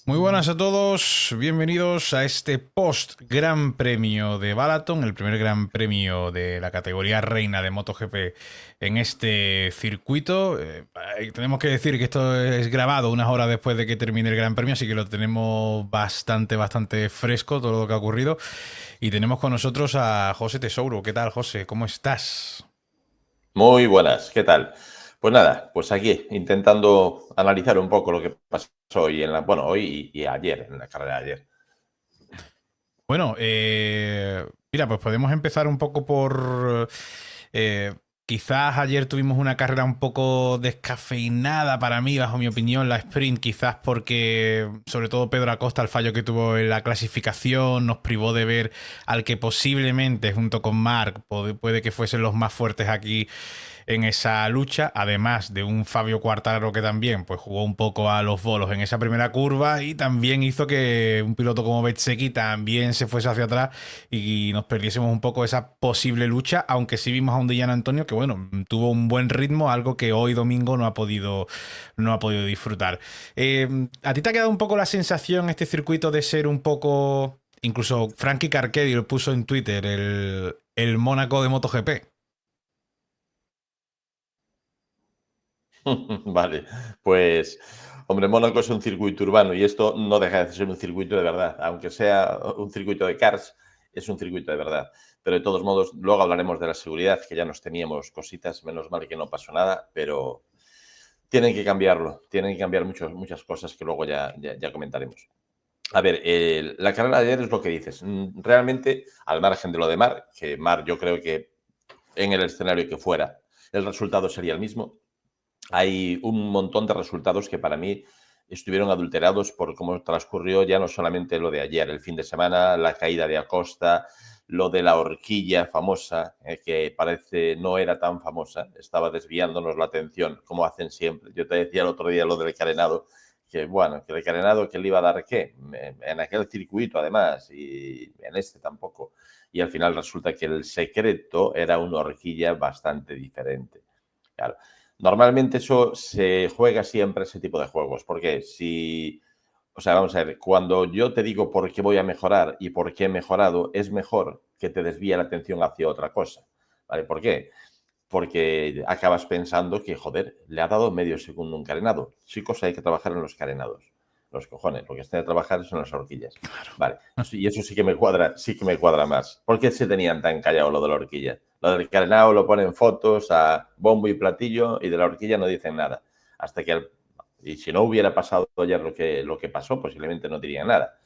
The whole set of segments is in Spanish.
Muy buenas a todos, bienvenidos a este post Gran Premio de Balaton, el primer Gran Premio de la categoría reina de MotoGP en este circuito. Tenemos que decir que esto es grabado unas horas después de que termine el Gran Premio, así que lo tenemos bastante fresco todo lo que ha ocurrido. Y tenemos con nosotros a José Tesouro. ¿Qué tal, José? ¿Cómo estás? Muy buenas, ¿qué tal? Pues nada, pues aquí intentando analizar un poco lo que pasó hoy hoy y ayer, en la carrera de ayer. Bueno, mira, pues podemos empezar un poco por... eh, quizás ayer tuvimos una carrera un poco descafeinada para mí, bajo mi opinión, la sprint, quizás porque sobre todo Pedro Acosta, el fallo que tuvo en la clasificación, nos privó de ver al que posiblemente, junto con Marc, puede que fuesen los más fuertes aquí en esa lucha, además de un Fabio Quartararo que también pues, jugó un poco a los bolos en esa primera curva y también hizo que un piloto como Bezzecchi también se fuese hacia atrás y nos perdiésemos un poco esa posible lucha, aunque sí vimos a un Dillán Antonio que bueno, tuvo un buen ritmo, algo que hoy domingo no ha podido disfrutar. ¿A ti te ha quedado un poco la sensación este circuito de ser un poco... Incluso Frankie Carchedi lo puso en Twitter, el Mónaco de MotoGP? Vale, pues hombre, Mónaco es un circuito urbano y esto no deja de ser un circuito de verdad, aunque sea un circuito de cars, es un circuito de verdad. Pero de todos modos, luego hablaremos de la seguridad, que ya nos teníamos cositas, menos mal que no pasó nada, pero tienen que cambiarlo, tienen que cambiar muchas cosas que luego ya comentaremos. A ver, la carrera de ayer es lo que dices. Realmente, al margen de lo de Mar, que Mar yo creo que en el escenario que fuera, el resultado sería el mismo. Hay un montón de resultados que para mí estuvieron adulterados por cómo transcurrió ya no solamente lo de ayer, el fin de semana, la caída de Acosta, lo de la horquilla famosa, que parece no era tan famosa, estaba desviándonos la atención, como hacen siempre. Yo te decía el otro día lo del carenado, que bueno, que el carenado que le iba a dar qué, en aquel circuito además, y en este tampoco. Y al final resulta que el secreto era una horquilla bastante diferente. Claro. Normalmente eso se juega siempre ese tipo de juegos, porque si, o sea, vamos a ver, cuando yo te digo por qué voy a mejorar y por qué he mejorado, es mejor que te desvíe la atención hacia otra cosa, ¿vale? ¿Por qué? Porque acabas pensando que, joder, le ha dado medio segundo un carenado. Chicos, hay que trabajar en los carenados. Los cojones, lo que está de trabajar son las horquillas. Vale, y eso sí que me cuadra más. ¿Por qué se tenían tan callado lo de la horquilla? Lo del carenado lo ponen fotos a bombo y platillo y de la horquilla no dicen nada. Hasta que, y si no hubiera pasado ayer lo que pasó, posiblemente no dirían nada.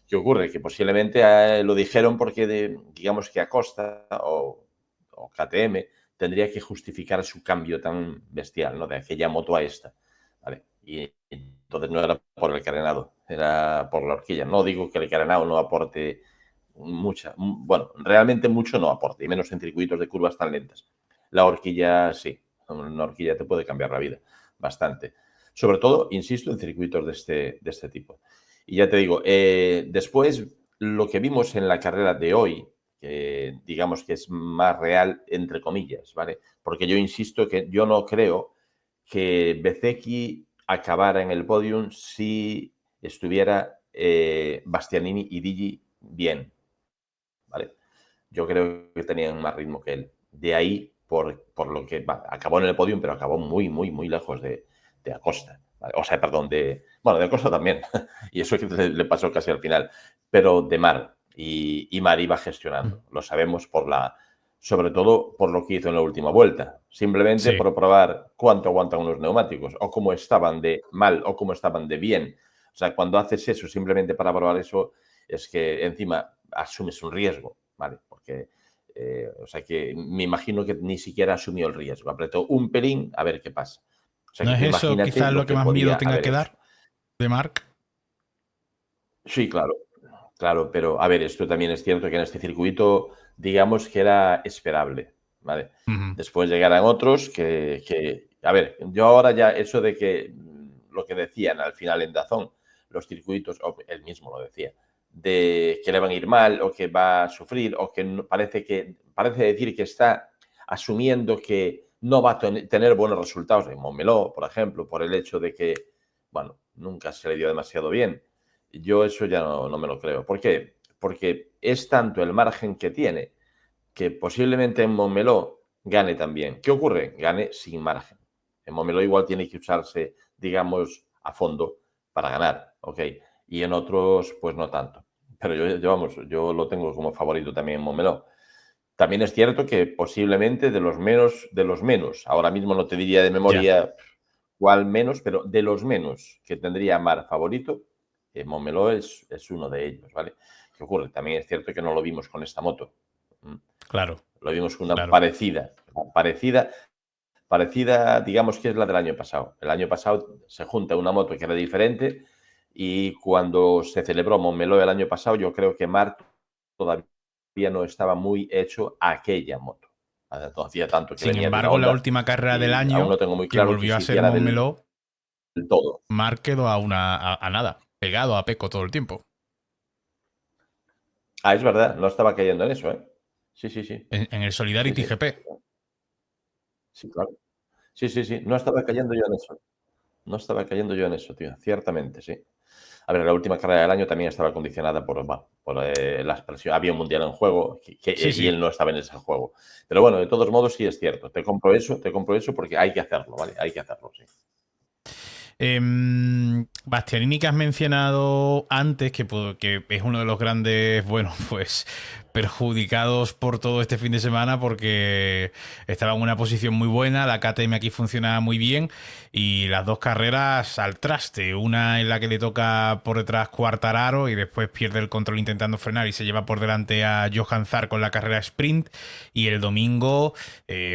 ¿Qué ocurre? Que posiblemente lo dijeron porque, digamos que Acosta o KTM tendría que justificar su cambio tan bestial, ¿no? De aquella moto a esta, ¿vale? Y entonces no era por el carenado, era por la horquilla. No digo que el carenado no aporte bueno, realmente mucho no aporte, y menos en circuitos de curvas tan lentas. La horquilla sí, una horquilla te puede cambiar la vida bastante. Sobre todo, insisto, en circuitos de este tipo. Y ya te digo, después lo que vimos en la carrera de hoy, que digamos que es más real, entre comillas, ¿vale? Porque yo insisto que yo no creo que Bezzecchi acabara en el podium si estuviera Bastianini y Digi bien, ¿vale? Yo creo que tenían más ritmo que él. De ahí, por lo que acabó en el podium, pero acabó muy lejos de Acosta. ¿Vale? O sea, perdón, bueno, de Acosta también. Y eso que le pasó casi al final. Pero de Mar. Y Mar iba gestionando. Lo sabemos sobre todo por lo que hizo en la última vuelta. Simplemente Sí. por probar cuánto aguantan unos neumáticos, o cómo estaban de mal, o cómo estaban de bien. O sea, cuando haces eso simplemente para probar eso, es que encima asumes un riesgo, ¿vale? Porque, o sea que me imagino que ni siquiera asumió el riesgo. Apretó un pelín a ver qué pasa. O sea ¿No que es tú eso imagínate quizás lo lo que que más podía miedo tenga haber que hecho. dar de Mark? Sí, claro, claro, pero a ver, esto también es cierto que en este circuito, digamos que era esperable, ¿vale? Ujú. Después llegarán otros a ver, yo ahora ya eso de que lo que decían al final en Dazón, los circuitos, o él mismo lo decía, de que le van a ir mal o que va a sufrir o que parece decir que está asumiendo que no va a tener buenos resultados en Montmeló, por ejemplo, por el hecho de que, bueno, nunca se le dio demasiado bien. Yo eso ya no me lo creo. ¿Por qué? Porque es tanto el margen que tiene que posiblemente en Montmeló gane también. ¿Qué ocurre? Gane sin margen. En Montmeló igual tiene que usarse, digamos, a fondo para ganar, ¿ok? Y en otros, pues no tanto. Pero vamos, yo lo tengo como favorito también en Montmeló. También es cierto que posiblemente de los menos, ahora mismo no te diría de Ya. memoria cuál menos, pero de los menos que tendría Mar favorito, Montmeló es uno de ellos, ¿vale? ¿Qué ocurre? También es cierto que no lo vimos con esta moto. Mm. Claro, Lo vimos con una claro. parecida, digamos que es la del año pasado. El año pasado se junta una moto que era diferente y cuando se celebró Montmeló el año pasado, yo creo que Marc todavía no estaba muy hecho a aquella moto. Hacía tanto que Sin venía de una embargo, la Honda última carrera del y aún año, no tengo muy que claro que volvió a se ser hiciera Montmeló, del todo. Marc quedó a nada, pegado a Pecco todo el tiempo. Ah, es verdad, no estaba cayendo en eso, ¿eh? Sí, sí, sí. En el Sí, Solidarity sí. GP. Sí, claro. Sí, sí, sí. No estaba cayendo yo en eso. No estaba cayendo yo en eso, tío. Ciertamente, sí. A ver, la última carrera del año también estaba condicionada por las presiones. Había un mundial en juego Sí, y sí. él no estaba en ese juego. Pero bueno, de todos modos, sí es cierto. Te compro eso porque hay que hacerlo, ¿vale? Hay que hacerlo, sí. Bastianini, que has mencionado antes, que es uno de los grandes, bueno, pues perjudicados por todo este fin de semana porque estaba en una posición muy buena, la KTM aquí funciona muy bien y las dos carreras al traste, una en la que le toca por detrás Quartararo y después pierde el control intentando frenar y se lleva por delante a Johan Zarco con la carrera sprint y el domingo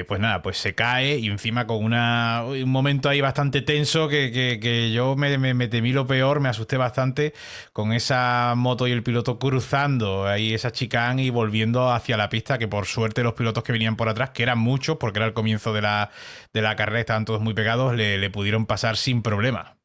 pues nada, pues se cae y encima con un momento ahí bastante tenso que yo me temí lo peor, me asusté bastante con esa moto y el piloto cruzando ahí esa chicane y volviendo hacia la pista, que por suerte los pilotos que venían por atrás, que eran muchos, porque era el comienzo de la carrera, estaban todos muy pegados, le pudieron pasar sin problema.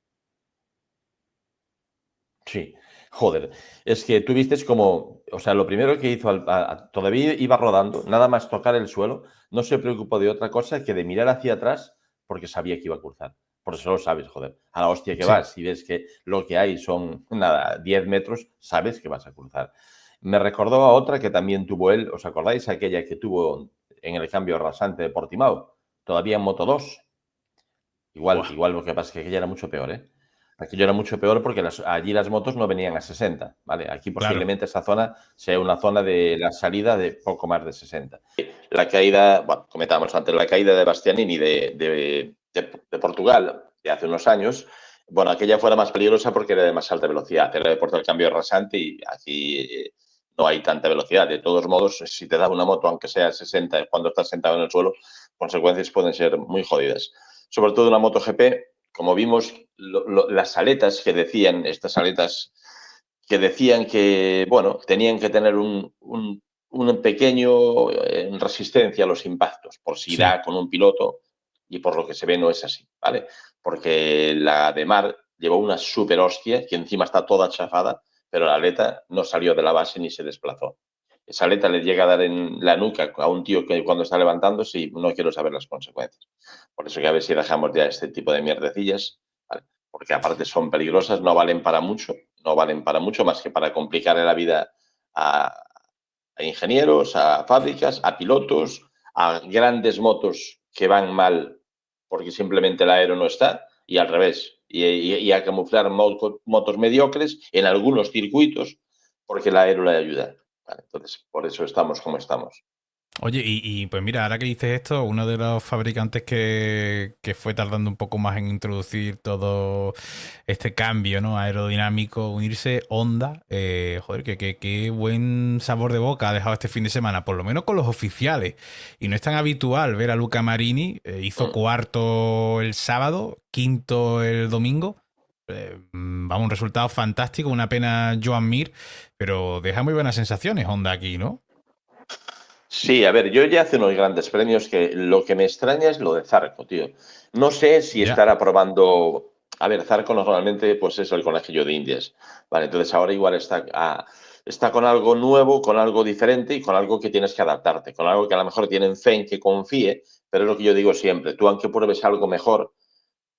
Sí, joder, es que tú vistes como, o sea, lo primero que hizo, todavía iba rodando, nada más tocar el suelo, no se preocupó de otra cosa que de mirar hacia atrás porque sabía que iba a cruzar. Por eso lo sabes, joder. A la hostia que Sí, vas y ves que lo que hay son, nada, 10 metros, sabes que vas a cruzar. Me recordó a otra que también tuvo él, ¿os acordáis? Aquella que tuvo en el cambio rasante de Portimao, todavía en Moto 2. Igual, buah, igual, lo que pasa es que aquello era mucho peor, ¿eh? Aquello era mucho peor porque allí las motos no venían a 60, ¿vale? Aquí claro. posiblemente esa zona sea una zona de la salida de poco más de 60. La caída, bueno, comentábamos antes, la caída de Bastianini de Portugal de hace unos años, bueno, aquella fue la más peligrosa porque era de más alta velocidad, era de por el cambio rasante y aquí no hay tanta velocidad. De todos modos, si te da una moto, aunque sea 60, cuando estás sentado en el suelo, consecuencias pueden ser muy jodidas. Sobre todo una MotoGP, como vimos, las aletas que decían, estas aletas que decían que, bueno, tenían que tener un pequeño resistencia a los impactos, por si Sí. da con un piloto, y por lo que se ve no es así, ¿vale? Porque la de Mar llevó una super hostia, que encima está toda chafada, pero la aleta no salió de la base ni se desplazó. Esa aleta le llega a dar en la nuca a un tío que cuando está levantándose y no quiero saber las consecuencias. Por eso que a ver si dejamos ya este tipo de mierdecillas, ¿vale? Porque aparte son peligrosas, no valen para mucho, no valen para mucho más que para complicarle la vida a, a ingenieros, a fábricas, a pilotos, a grandes motos que van mal porque simplemente el aero no está, y al revés, y a camuflar motos mediocres en algunos circuitos porque el aero le ayuda. Vale, entonces, por eso estamos como estamos. Oye, pues mira, ahora que dices esto, uno de los fabricantes que fue tardando un poco más en introducir todo este cambio, ¿no? Aerodinámico, unirse, Honda, joder, qué buen sabor de boca ha dejado este fin de semana, por lo menos con los oficiales. Y no es tan habitual ver a Luca Marini, hizo Mm. cuarto el sábado, quinto el domingo. Vamos, un resultado fantástico, una pena Joan Mir, pero deja muy buenas sensaciones Honda aquí, ¿no? Sí, a ver, yo ya hace unos grandes premios que lo que me extraña es lo de Zarco, tío. No sé si Ya. estará probando. A ver, Zarco normalmente pues es el conejillo de Indias. Vale, entonces ahora igual está con algo nuevo, con algo diferente y con algo que tienes que adaptarte, con algo que a lo mejor tienen fe en que confíe, pero es lo que yo digo siempre, tú aunque pruebes algo mejor,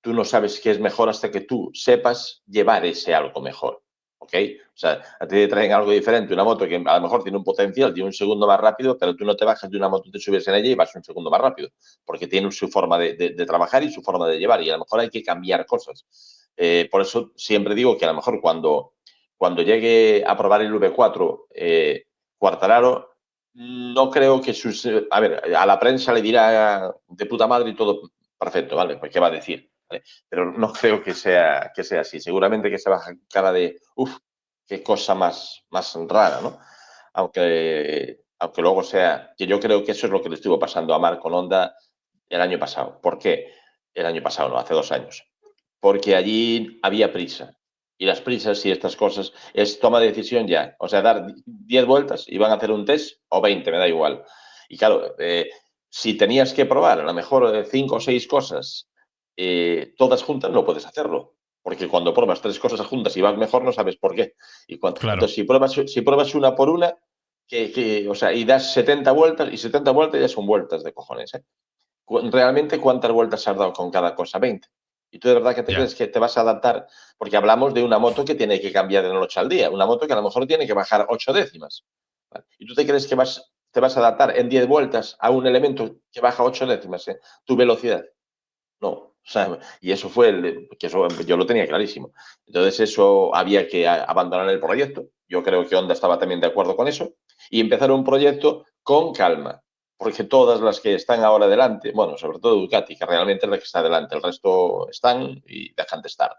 tú no sabes qué es mejor hasta que tú sepas llevar ese algo mejor. ¿Ok? O sea, a ti te traen algo diferente, una moto que a lo mejor tiene un potencial de un segundo más rápido, pero tú no te bajas de una moto, te subes en ella y vas un segundo más rápido, porque tiene su forma de trabajar y su forma de llevar, y a lo mejor hay que cambiar cosas. Por eso siempre digo que a lo mejor cuando llegue a probar el V4 Quartararo, no creo que sus... A ver, a la prensa le dirá de puta madre y todo perfecto, ¿vale? Pues qué va a decir, ¿vale? Pero no creo que sea así. Seguramente que se baja cara de, uff, qué cosa más rara, ¿no? Aunque luego sea, que yo creo que eso es lo que le estuvo pasando a Marc con Honda el año pasado. ¿Por qué? El año pasado, no, hace 2 años. Porque allí había prisa. Y las prisas y estas cosas es toma de decisión ya. O sea, dar 10 vueltas y van a hacer un test o 20, me da igual. Y claro, si tenías que probar a lo mejor 5 o 6 cosas todas juntas, no puedes hacerlo. Porque cuando pruebas 3 cosas juntas y vas mejor, no sabes por qué. Claro, Entonces, si pruebas una por una, o sea, y das 70 vueltas, y 70 vueltas ya son vueltas de cojones, ¿eh? Realmente, ¿cuántas vueltas has dado con cada cosa? 20. ¿Y tú de verdad que te ya. crees que te vas a adaptar? Porque hablamos de una moto que tiene que cambiar de noche al día, una moto que a lo mejor tiene que bajar 8 décimas. ¿Vale? ¿Y tú te crees que te vas a adaptar en 10 vueltas a un elemento que baja 8 décimas, tu velocidad? No. O sea, y eso fue que eso yo lo tenía clarísimo. Entonces, eso había que abandonar el proyecto. Yo creo que Honda estaba también de acuerdo con eso y empezar un proyecto con calma. Porque todas las que están ahora delante, bueno, sobre todo Ducati, que realmente es la que está delante, el resto están y dejan de estar.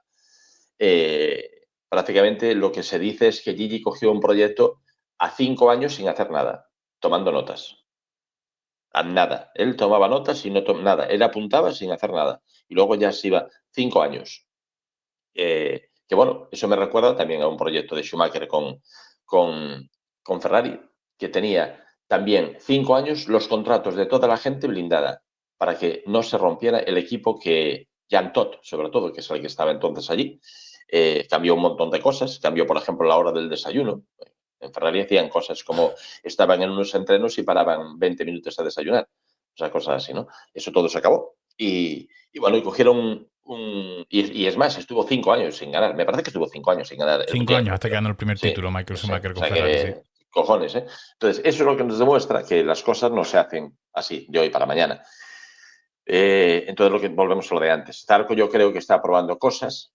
Prácticamente lo que se dice es que Gigi cogió un proyecto a 5 años sin hacer nada, tomando notas. A nada. Él tomaba notas y no nada. Él apuntaba sin hacer nada. Y luego ya se iba 5 años. Que bueno, eso me recuerda también a un proyecto de Schumacher con, con Ferrari, que tenía también 5 años los contratos de toda la gente blindada para que no se rompiera el equipo que Jan Todt, sobre todo, que es el que estaba entonces allí, cambió un montón de cosas. Cambió, por ejemplo, la hora del desayuno. En Ferrari hacían cosas como estaban en unos entrenos y paraban 20 minutos a desayunar. O sea, cosas así, ¿no? Eso todo se acabó. Y bueno, y cogieron y es más, estuvo 5 años sin ganar. Me parece que estuvo 5 años sin ganar el 5 Mundial, años hasta que pero ganó el primer sí, título Michael no sé. Schumacher O con sea Ferrari, sí. que, cojones, ¿eh? Entonces, eso es lo que nos demuestra que las cosas no se hacen así, de hoy para mañana. Entonces, volvemos a lo de antes. Zarco yo creo que está probando cosas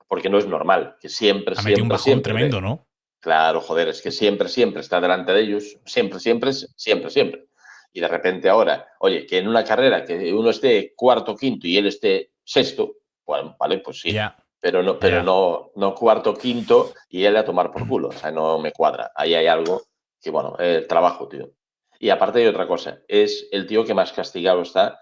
porque no es normal que siempre, Ha metido un siempre, bajón siempre tremendo, ¿no? claro, joder, es que siempre, siempre está delante de ellos, siempre, siempre, siempre, siempre. Y de repente ahora, oye, que en una carrera que uno esté cuarto, quinto y él esté sexto, bueno, vale, pues sí, Ya, pero ya. no cuarto, quinto y él a tomar por culo, o sea, no me cuadra. Ahí hay algo que, bueno, el trabajo, tío. Y aparte hay otra cosa, es el tío que más castigado está.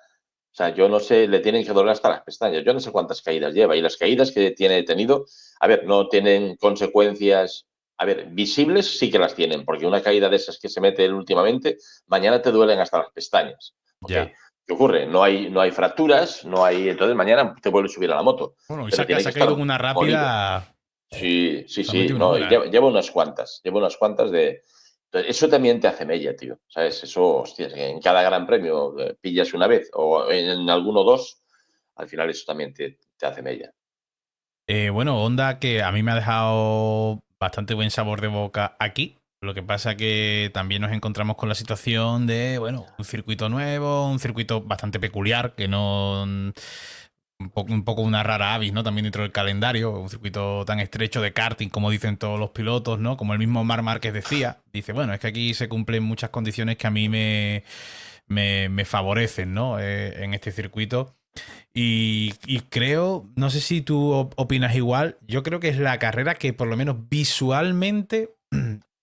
O sea, yo no sé, le tienen que doler hasta las pestañas. Yo no sé cuántas caídas lleva. Y las caídas que tiene tenido, a ver, no tienen consecuencias. A ver, visibles sí que las tienen, porque una caída de esas que se mete él últimamente, mañana te duelen hasta las pestañas. ¿Ok? Ya. ¿Qué ocurre? No hay fracturas, no hay. Entonces mañana te vuelves a subir a la moto. Bueno, y Pero tiene se que ha caído estar con una molido. rápida. Sí, sí, Se ha sí, metido una no, y buena, ¿eh? lleva unas cuantas, de... Entonces, eso también te hace mella, tío, ¿sabes? Eso, hostia, en cada gran premio pillas una vez o en alguno dos, al final eso también te hace mella. Bueno, Honda que a mí me ha dejado bastante buen sabor de boca aquí. Lo que pasa que también nos encontramos con la situación de, bueno, un circuito nuevo, un circuito bastante peculiar, que no... un poco una rara avis, ¿no? También dentro del calendario, un circuito tan estrecho de karting, como dicen todos los pilotos, ¿no? Como el mismo Marc Márquez decía. Dice, bueno, es que aquí se cumplen muchas condiciones que a mí me favorecen, ¿no? En este circuito. Y creo, no sé si tú opinas igual, yo creo que es la carrera que por lo menos visualmente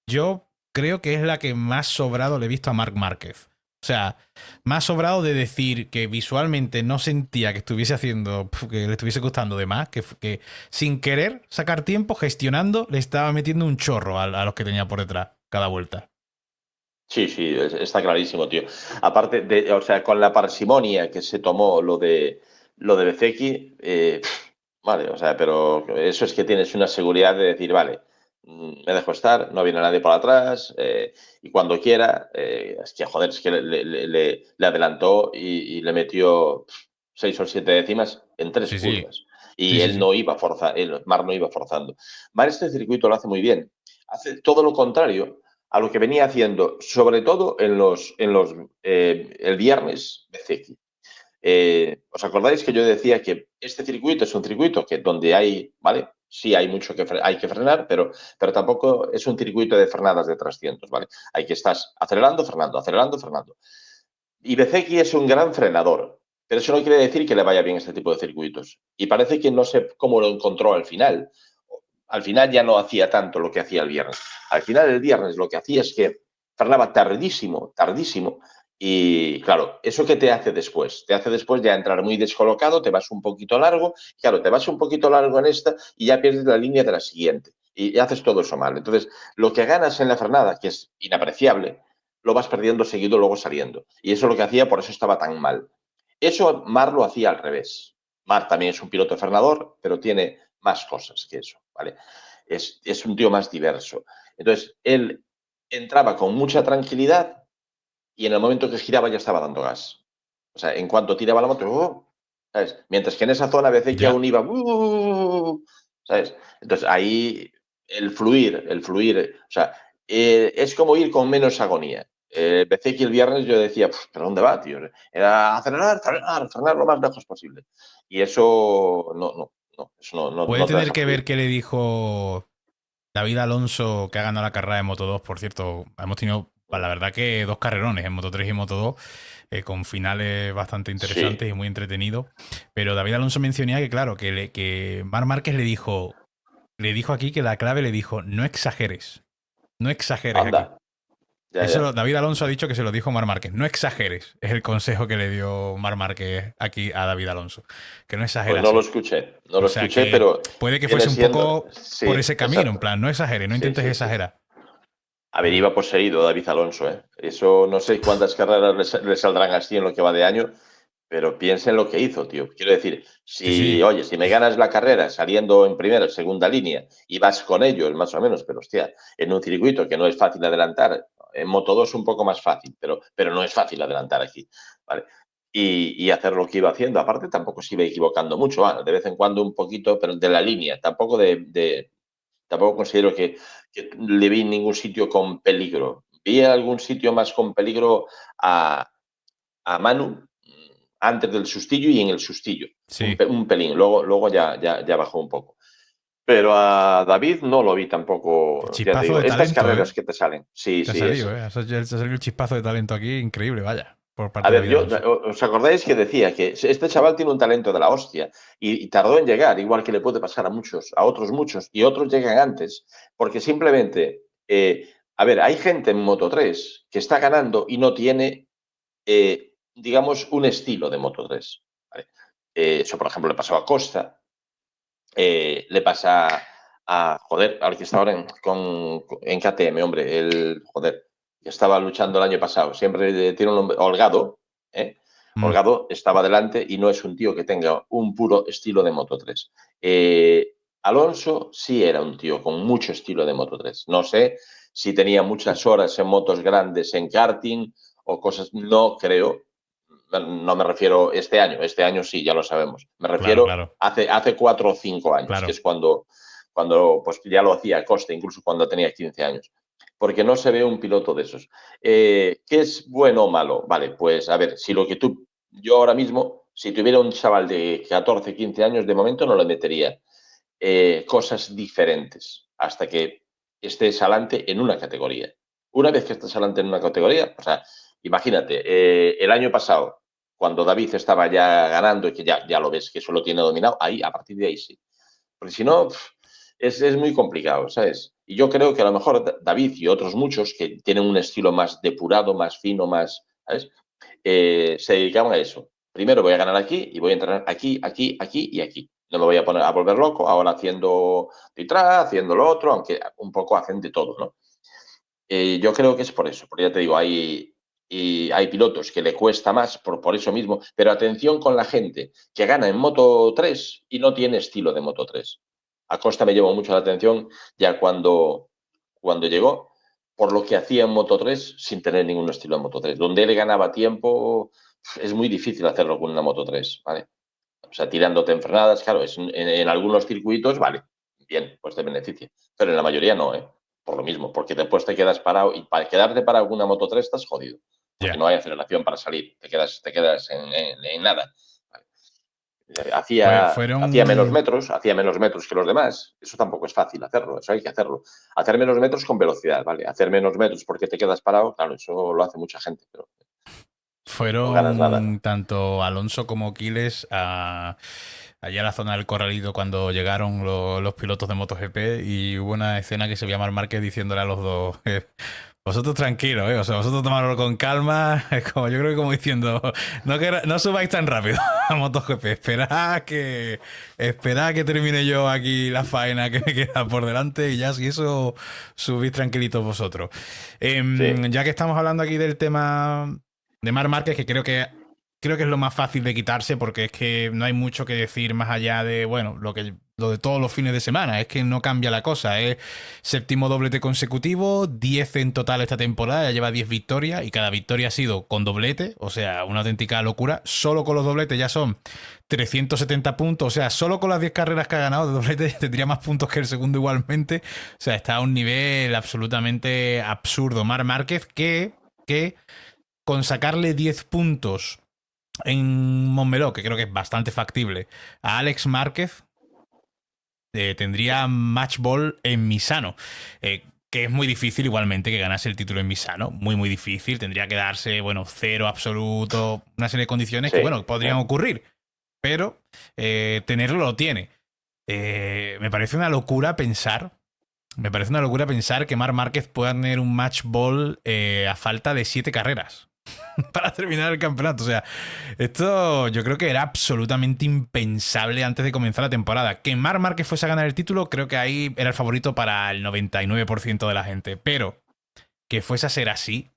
yo creo que es la que más sobrado le he visto a Marc Márquez. O sea, más sobrado de decir que visualmente no sentía que estuviese haciendo, que le estuviese costando de más, que sin querer sacar tiempo, gestionando, le estaba metiendo un chorro a los que tenía por detrás cada vuelta. Sí, sí, está clarísimo, tío. Aparte de, o sea, con la parsimonia que se tomó lo de Bezeki, vale, o sea, pero eso es que tienes una seguridad de decir, vale, me dejo estar, no viene nadie por atrás, y cuando quiera, es que, joder, es que le adelantó y le metió 6 o 7 décimas en 3 Sí, sí. curvas. Sí, Y sí, él sí. no iba Marc no iba forzando. Marc este circuito lo hace muy bien. Hace todo lo contrario a lo que venía haciendo, sobre todo el viernes Bezzecchi. ¿Os acordáis que yo decía que este circuito es un circuito que donde hay, ¿vale? Sí hay mucho que hay que frenar, pero tampoco es un circuito de frenadas de 300, ¿vale? Hay que estar acelerando, frenando, acelerando, frenando. Y Bezzecchi es un gran frenador, pero eso no quiere decir que le vaya bien este tipo de circuitos. Y parece que no sé cómo lo encontró al final. Al final ya no hacía tanto lo que hacía el viernes. Al final el viernes lo que hacía es que frenaba tardísimo, tardísimo. Y claro, ¿eso qué te hace después? Te hace después ya entrar muy descolocado, te vas un poquito largo. Claro, te vas un poquito largo en esta y ya pierdes la línea de la siguiente. Y haces todo eso mal. Entonces, lo que ganas en la frenada, que es inapreciable, lo vas perdiendo seguido luego saliendo. Y eso es lo que hacía, por eso estaba tan mal. Eso Mar lo hacía al revés. Mar también es un piloto frenador, pero tiene más cosas que eso, ¿vale? Es un tío más diverso. Entonces, él entraba con mucha tranquilidad y en el momento que giraba ya estaba dando gas. O sea, en cuanto tiraba la moto, ¿sabes? Mientras que en esa zona a veces que Ya. aún iba, ¿sabes? Entonces ahí el fluir, o sea, es como ir con menos agonía. Empecé que el viernes yo decía, ¿pero dónde va, tío? Era acelerar, frenar, frenar lo más lejos posible. Y eso eso Puede no te tener deja que ver fluir. qué le dijo David Alonso, que ha ganado la carrera de Moto 2, por cierto. Hemos tenido, pues, la verdad, que dos carrerones en Moto 3 y Moto 2, con finales bastante interesantes Sí, y muy entretenidos. Pero David Alonso mencionaba que, claro, que Marc Márquez le dijo aquí que la clave le dijo, no exageres aquí. anda, ya, Eso ya. David Alonso ha dicho que se lo dijo Mar Márquez. No exageres. Es el consejo que le dio Mar Márquez aquí a David Alonso. Que no Pues no lo exagerase. escuché, no O lo sea escuché, que pero puede que viene fuese un siendo, poco por sí, ese camino. En exacto. plan, no exageres, no Sí, intentes sí, sí, sí. exagerar. A ver, ¿Vale? iba poseído David Alonso, ¿eh? Eso no sé cuántas carreras le saldrán así en lo que va de año, pero piensa en lo que hizo, tío. Quiero decir, Sí, si, sí. oye, si me ganas la carrera saliendo en primera o segunda línea y vas con ellos, más o menos, pero hostia, en un circuito que no es fácil adelantar, en Moto 2 un poco más fácil, pero no es fácil adelantar aquí, ¿vale? Y hacer lo que iba haciendo. Aparte, tampoco se iba equivocando mucho, de vez en cuando un poquito, pero de la línea, tampoco considero que le vi en ningún sitio con peligro. Vi algún sitio más con peligro a, a Manu antes del sustillo y en el sustillo. Sí. Un pelín. Luego ya bajó un poco. Pero a David no lo vi tampoco, ya te Chispazo digo, de estas talento, ¿eh? carreras que te salen. Sí, Que ha sí, salido, ¿eh? Ha salido el chispazo de talento aquí increíble, vaya, por A parte de ver, David Alonso. ¿os acordáis que decía que este chaval tiene un talento de la hostia y tardó en llegar, igual que le puede pasar a otros muchos, y otros llegan antes, porque simplemente, a ver, hay gente en Moto 3 que está ganando y no tiene, digamos, un estilo de Moto 3. ¿Vale? Eso, por ejemplo, le pasó a Costa, le pasa joder, ahora que está ahora en KTM, hombre, joder, que estaba luchando el año pasado, siempre tiene un nombre, Holgado, ¿eh? Mm, Holgado estaba delante y no es un tío que tenga un puro estilo de Moto 3. Alonso sí era un tío con mucho estilo de Moto 3. No sé si tenía muchas horas en motos grandes en karting o cosas, no creo. No me refiero este año sí, ya lo sabemos. Me claro, refiero claro, hace 4 o 5 años, que claro. es cuando pues ya lo hacía Costa, incluso cuando tenía 15 años. Porque no se ve un piloto de esos. ¿Qué es bueno o malo? Vale, pues a ver, si lo que yo ahora mismo, si tuviera un chaval de 14, 15 años, de momento no le metería cosas diferentes hasta que estés adelante en una categoría. Una vez que estés adelante en una categoría, o sea, imagínate, el año pasado, cuando David estaba ya ganando y que ya lo ves que eso lo tiene dominado, ahí, a partir de ahí sí. Porque si no, es muy complicado, ¿sabes? Y yo creo que a lo mejor David y otros muchos que tienen un estilo más depurado, más fino, más, ¿sabes? Se dedicaban a eso. Primero voy a ganar aquí y voy a entrenar aquí, aquí, aquí y aquí. No me voy a poner a volver loco ahora haciendo detrás, haciendo lo otro, aunque un poco hacen de todo, ¿no? Yo creo que es por eso, porque ya te digo, hay pilotos que le cuesta más por eso mismo, pero atención con la gente que gana en Moto 3 y no tiene estilo de Moto 3. Acosta me llevó mucho la atención ya cuando llegó, por lo que hacía en Moto 3 sin tener ningún estilo en Moto 3. Donde él ganaba tiempo, es muy difícil hacerlo con una Moto 3, ¿vale? O sea, tirándote en frenadas, claro, en algunos circuitos, vale, bien, pues te beneficia. Pero en la mayoría no, ¿eh? Por lo mismo, porque después te quedas parado y para quedarte parado con una Moto 3 estás jodido, porque Ya. no hay aceleración para salir, te quedas en nada. Pues fueron. Hacía menos metros que los demás. Eso tampoco es fácil hacerlo, eso hay que hacerlo. Hacer menos metros con velocidad, ¿vale? Hacer menos metros porque te quedas parado, claro, eso lo hace mucha gente, pero no ganas nada. Fueron tanto Alonso como Quiles allá a la zona del Corralito cuando llegaron los pilotos de MotoGP y hubo una escena que se veía a Marc Márquez diciéndole a los dos, vosotros tranquilos, o sea, vosotros tomadlo con calma, es como, yo creo que como diciendo, no subáis tan rápido a MotoGP, esperad que termine yo aquí la faena que me queda por delante y ya si eso subís tranquilitos vosotros. Sí, Ya que estamos hablando aquí del tema de Marc Márquez, que creo que es lo más fácil de quitarse porque es que no hay mucho que decir más allá de, bueno, lo de todos los fines de semana. Es que no cambia la cosa. Es séptimo doblete consecutivo, 10 en total esta temporada, ya lleva 10 victorias y cada victoria ha sido con doblete, o sea, una auténtica locura. Solo con los dobletes ya son 370 puntos, o sea, solo con las 10 carreras que ha ganado de doblete tendría más puntos que el segundo igualmente. O sea, está a un nivel absolutamente absurdo. Marc Márquez que con sacarle 10 puntos en Montmeló, que creo que es bastante factible, a Alex Márquez, tendría match ball en Misano. Que es muy difícil igualmente que ganase el título en Misano. Muy, muy difícil. Tendría que darse, bueno, cero absoluto, una serie de condiciones que, sí. bueno, podrían ocurrir. Pero tenerlo lo tiene. Me parece una locura pensar. Me parece una locura pensar que Marc Márquez pueda tener un match ball a falta de 7 carreras para terminar el campeonato. O sea, esto yo creo que era absolutamente impensable antes de comenzar la temporada. Que Marc Márquez fuese a ganar el título, creo que ahí era el favorito para el 99% de la gente. Pero que fuese a ser así,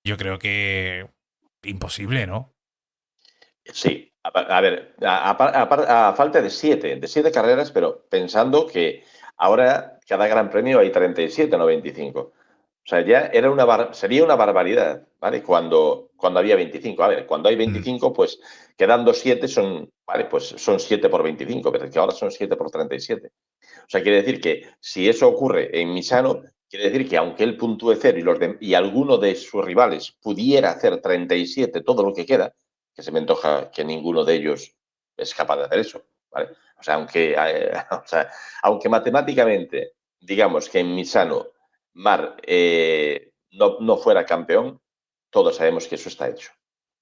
yo creo que imposible, ¿no? Sí, a ver, a falta de siete carreras, pero pensando que ahora cada gran premio hay 37, no 25. O sea, ya sería una barbaridad, ¿vale? Cuando había 25. A ver, cuando hay Mm, 25, pues quedando 7 son, vale, pues son 7 por 25, pero es que ahora son 7 por 37. O sea, quiere decir que si eso ocurre en Misano, quiere decir que aunque él puntúe cero y alguno de sus rivales pudiera hacer 37 todo lo que queda, que se me antoja que ninguno de ellos es capaz de hacer eso, ¿vale? O sea, aunque matemáticamente digamos que en Misano Mar no fuera campeón, todos sabemos que eso está hecho,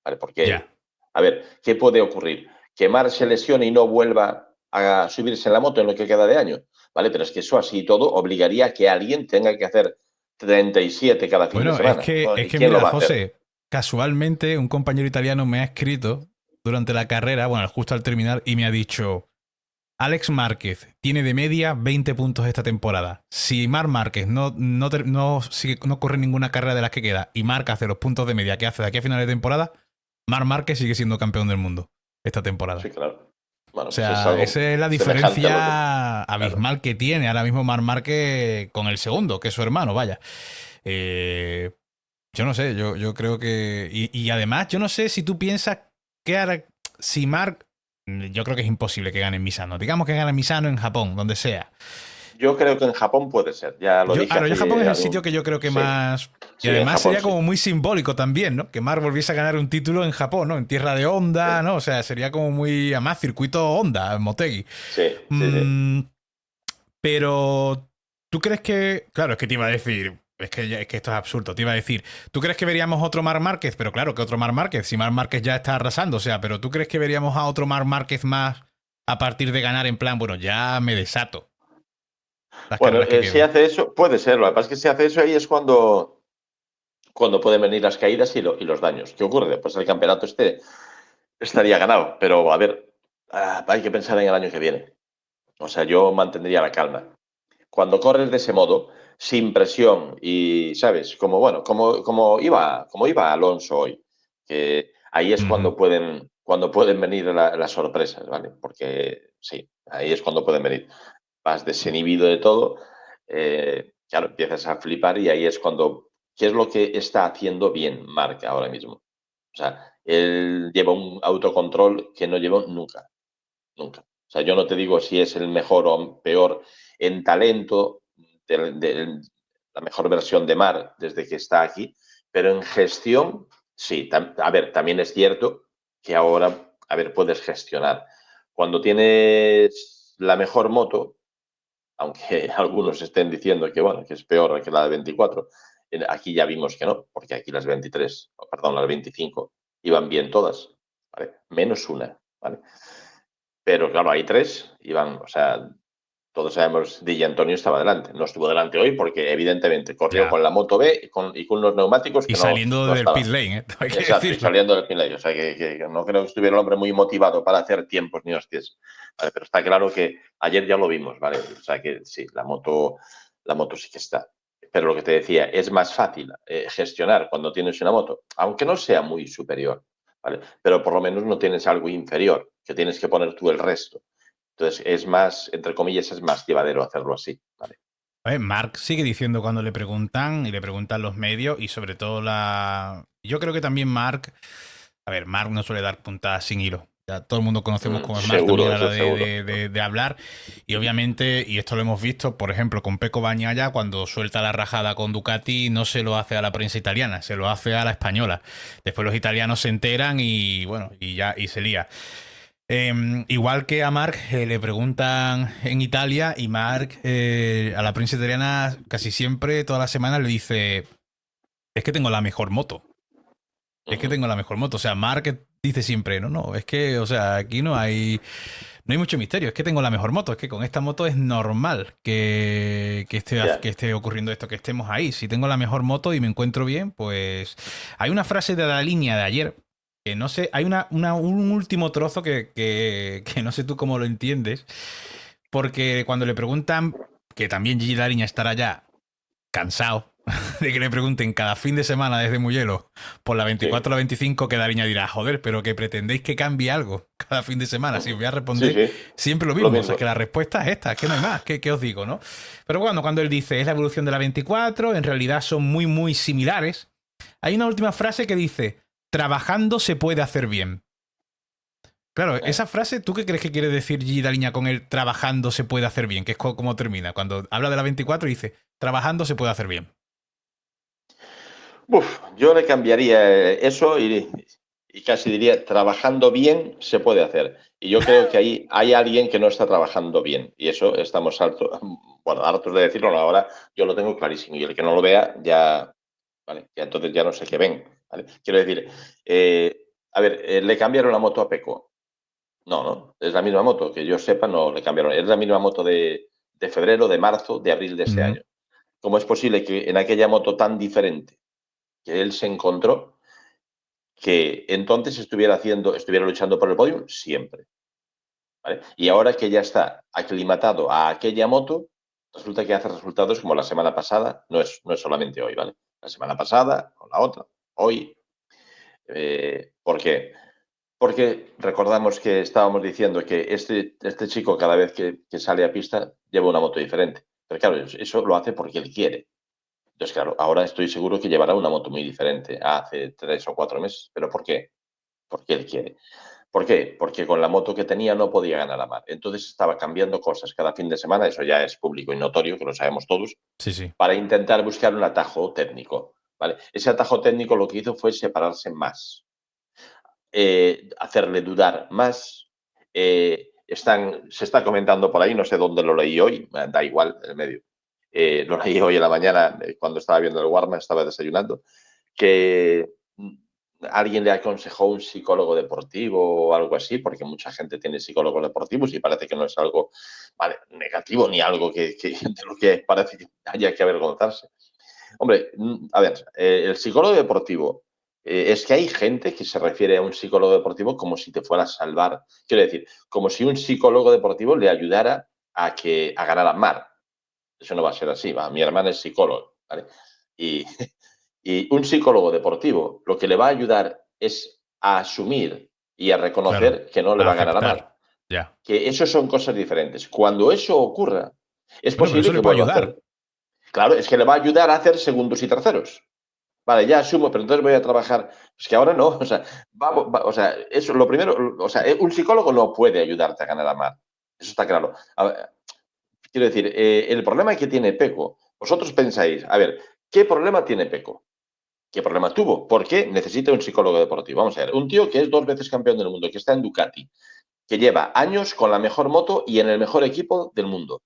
¿vale? ya. Porque, a ver, ¿qué puede ocurrir? Que Mar se lesione y no vuelva a subirse en la moto en lo que queda de año, ¿vale? Pero es que eso así todo obligaría a que alguien tenga que hacer 37 cada fin de Bueno, es semana. que, ¿No? es ¿Y que quién lo mira, va a hacer? José, casualmente un compañero italiano me ha escrito durante la carrera, bueno, justo al terminar, y me ha dicho, Alex Márquez tiene de media 20 puntos esta temporada. Si Marc Márquez no corre ninguna carrera de las que queda y marca hace los puntos de media que hace de aquí a final de temporada, Marc Márquez sigue siendo campeón del mundo esta temporada. Sí, claro. Bueno, O pues es sea, esa algo es la semejante a lo que... diferencia Claro. abismal que tiene ahora mismo Marc Márquez con el segundo, que es su hermano, vaya. Eh, yo no sé, yo creo que... Y además, yo no sé si tú piensas que hará... Si Mark... Yo creo que es imposible que gane en Misano. Digamos que gane en Misano en Japón, donde sea. Yo creo que en Japón puede ser. Ya lo dije Claro, yo Japón hace es el sitio algún... que yo creo que Sí, más... Y sí, en además Japón sería sí. como muy simbólico también, ¿no? Que Mark volviese a ganar un título en Japón, ¿no? En tierra de Honda, Sí, ¿no? O sea, sería como muy... Además, circuito Honda, Motegi. sí, sí, sí. Mm, pero, ¿tú crees que... Claro, es que te iba a decir... Es que esto es absurdo. Te iba a decir, ¿tú crees que veríamos otro Marc Márquez? Pero claro, que otro Marc Márquez. Si Marc Márquez ya está arrasando, o sea, pero ¿tú crees que veríamos a otro Marc Márquez más a partir de ganar en plan, bueno, ya me desato las Bueno, carreras que si queden? hace eso, puede ser. Lo que pasa es que si hace eso ahí es cuando pueden venir las caídas y los daños. ¿Qué ocurre? Pues el campeonato estaría ganado. Pero, a ver, hay que pensar en el año que viene. O sea, yo mantendría la calma. Cuando corres de ese modo, sin presión y, ¿sabes? Como iba Alonso hoy, que ahí es Ujú. cuando pueden venir las sorpresas, ¿vale? Porque sí, ahí es cuando pueden venir. Vas desinhibido de todo, claro, empiezas a flipar y ahí es cuando, ¿qué es lo que está haciendo bien Marc ahora mismo? O sea, él lleva un autocontrol que no llevó nunca. nunca. O sea, yo no te digo si es el mejor o peor en talento, la mejor versión de Marc desde que está aquí, pero en gestión, sí. A ver, también es cierto que ahora, a ver, puedes gestionar. Cuando tienes la mejor moto, aunque algunos estén diciendo que, bueno, que es peor que la de 24, aquí ya vimos que no, porque aquí las 23, perdón, las 25 iban bien todas, ¿vale? Menos una, ¿vale? Pero claro, hay tres, iban, o sea, todos sabemos, Di Antonio estaba delante. No estuvo delante hoy porque evidentemente corrió Ya. con la moto B y con unos neumáticos Y que no, saliendo no del pit estaban. lane, hay que Exacto, y decirlo. saliendo del Pinley. O sea, que no creo que estuviera el hombre muy motivado para hacer tiempos ni hostias. Vale, pero está claro que ayer ya lo vimos, ¿vale? O sea, que sí, la moto sí que está. Pero lo que te decía, es más fácil gestionar cuando tienes una moto, aunque no sea muy superior, ¿vale? Pero por lo menos no tienes algo inferior, que tienes que poner tú el resto. Entonces, es más, entre comillas, es más llevadero hacerlo así, ¿vale? A ver, Mark sigue diciendo cuando le preguntan y le preguntan los medios y sobre todo la... Yo creo que también Mark... A ver, Mark no suele dar puntadas sin hilo. Ya todo el mundo conocemos cómo es Mark también Seguro, a la eso hora seguro. de hablar. Y obviamente, y esto lo hemos visto, por ejemplo, con Pecco Bagnaia, cuando suelta la rajada con Ducati, no se lo hace a la prensa italiana, se lo hace a la española. Después los italianos se enteran y bueno, y ya, y se lía. Igual que a Mark le preguntan en Italia y Mark a la prensa italiana casi siempre, todas las semanas le dice, es que tengo la mejor moto, es que Ujú. tengo la mejor moto. O sea, Mark dice siempre, no, no, es que, o sea, aquí no hay mucho misterio, es que tengo la mejor moto, es que con esta moto es normal Ya. que esté ocurriendo esto, que estemos ahí. Si tengo la mejor moto y me encuentro bien, pues hay una frase de la línea de ayer que no sé, hay un último trozo que no sé tú cómo lo entiendes, porque cuando le preguntan, que también Gigi Dariña estará ya cansado de que le pregunten cada fin de semana desde Mugello por la Sí. 24 o la 25, que Dariña dirá, joder, pero que pretendéis que cambie algo cada fin de semana. Si os voy a Sí, responder sí. siempre lo Lo mismo. O sea, mismo. que la respuesta es esta, es que no hay más. ¿Qué os digo, no? Pero cuando él dice, es la evolución de la 24, en realidad son muy, muy similares. Hay una última frase que dice, trabajando se puede hacer bien. Claro, Eh. esa frase, ¿tú qué crees que quiere decir Gigi Dariña con el trabajando se puede hacer bien? Que es como termina. Cuando habla de la 24 dice, trabajando se puede hacer bien. Uf, yo le cambiaría eso y casi diría, trabajando bien se puede hacer. Y yo creo que ahí hay alguien que no está trabajando bien. Y eso estamos hartos, bueno, hartos de decirlo, no, ahora yo lo tengo clarísimo. Y el que no lo vea, ya, vale, ya entonces ya no sé qué ven. ¿Vale? Quiero decir, a ver, le cambiaron la moto a Peco. No, no, es la misma moto, que yo sepa, no le cambiaron. Es la misma moto de febrero, de marzo, de abril de este Ujú. año. ¿Cómo es posible que en aquella moto tan diferente que él se encontró, que entonces estuviera luchando por el podio siempre? ¿Vale? Y ahora que ya está aclimatado a aquella moto, resulta que hace resultados como la semana pasada, no es solamente hoy, ¿vale? La semana pasada, con la otra, hoy. ¿Por qué? Porque recordamos que estábamos diciendo que este chico cada vez que sale a pista lleva una moto diferente. Pero claro, eso lo hace porque él quiere. Entonces, claro, ahora estoy seguro que llevará una moto muy diferente a hace 3 o 4 meses. ¿Pero por qué? Porque él quiere. ¿Por qué? Porque con la moto que tenía no podía ganar a Mar. Entonces estaba cambiando cosas cada fin de semana, eso ya es público y notorio, que lo sabemos todos, Sí, sí. para intentar buscar un atajo técnico. ¿Vale? Ese atajo técnico lo que hizo fue separarse más, hacerle dudar más. Se está comentando por ahí, no sé dónde lo leí hoy, da igual, el medio. Lo leí hoy en la mañana cuando estaba viendo el Warma, estaba desayunando, que alguien le aconsejó un psicólogo deportivo o algo así, porque mucha gente tiene psicólogos deportivos y parece que no es algo, vale, negativo ni algo de lo que parece que haya que avergonzarse. Hombre, a ver, el psicólogo deportivo, es que hay gente que se refiere a un psicólogo deportivo como si te fuera a salvar. Quiero decir, como si un psicólogo deportivo le ayudara a ganar a Mar. Eso no va a ser así, va. Mi hermana es psicólogo, ¿vale? Y, y un psicólogo deportivo lo que le va a ayudar es a asumir y a Claro. reconocer que no le A va a ganar a Mar. aceptar. Ya. Que eso son cosas diferentes. Cuando eso ocurra, es Bueno, pero posible eso que le puede vuelva a hacer. ayudar. Claro, es que le va a ayudar a hacer segundos y terceros. vale, ya asumo, pero entonces voy a trabajar. Es que ahora no, o sea, o sea, eso lo primero, o sea, un psicólogo no puede ayudarte a ganar a mar. Eso está claro. Quiero decir, el problema que tiene Peco, vosotros pensáis, a ver, ¿qué problema tiene Peco? ¿Qué problema tuvo? ¿Por qué necesita un psicólogo deportivo? Vamos a ver, un tío que es 2 veces campeón del mundo, que está en Ducati, que lleva años con la mejor moto y en el mejor equipo del mundo,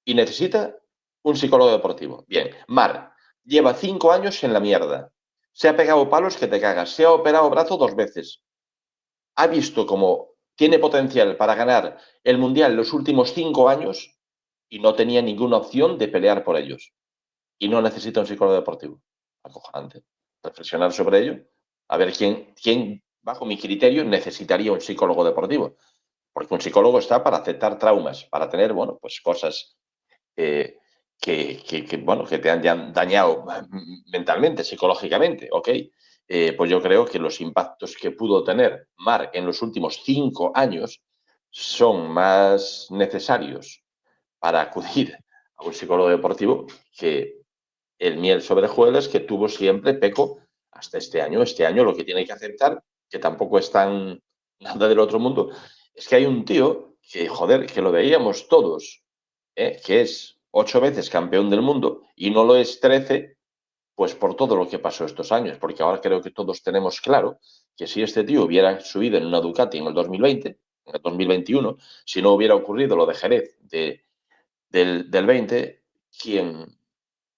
y necesita un psicólogo deportivo. Bien, Mar lleva 5 años en la mierda. Se ha pegado palos que te cagas. Se ha operado brazo 2 veces. Ha visto cómo tiene potencial para ganar el Mundial los últimos 5 años y no tenía ninguna opción de pelear por ellos. Y no necesita un psicólogo deportivo. Acojonante. Reflexionar sobre ello. A ver quién, bajo mi criterio, necesitaría un psicólogo deportivo. Porque un psicólogo está para aceptar traumas, para tener, bueno, pues cosas eh, bueno, que te han dañado mentalmente, psicológicamente, ¿ok? Pues yo creo que los impactos que pudo tener Marc en los últimos 5 años son más necesarios para acudir a un psicólogo deportivo que el miel sobre hojuelas que tuvo siempre Peco hasta este año. Este año lo que tiene que aceptar, que tampoco es tan nada del otro mundo, es que hay un tío que, joder, que lo veíamos todos, que es 8 veces campeón del mundo y no lo es 13, pues por todo lo que pasó estos años, porque ahora creo que todos tenemos claro que si este tío hubiera subido en una Ducati en el 2020, en el 2021, si no hubiera ocurrido lo de Jerez del 20, ¿quién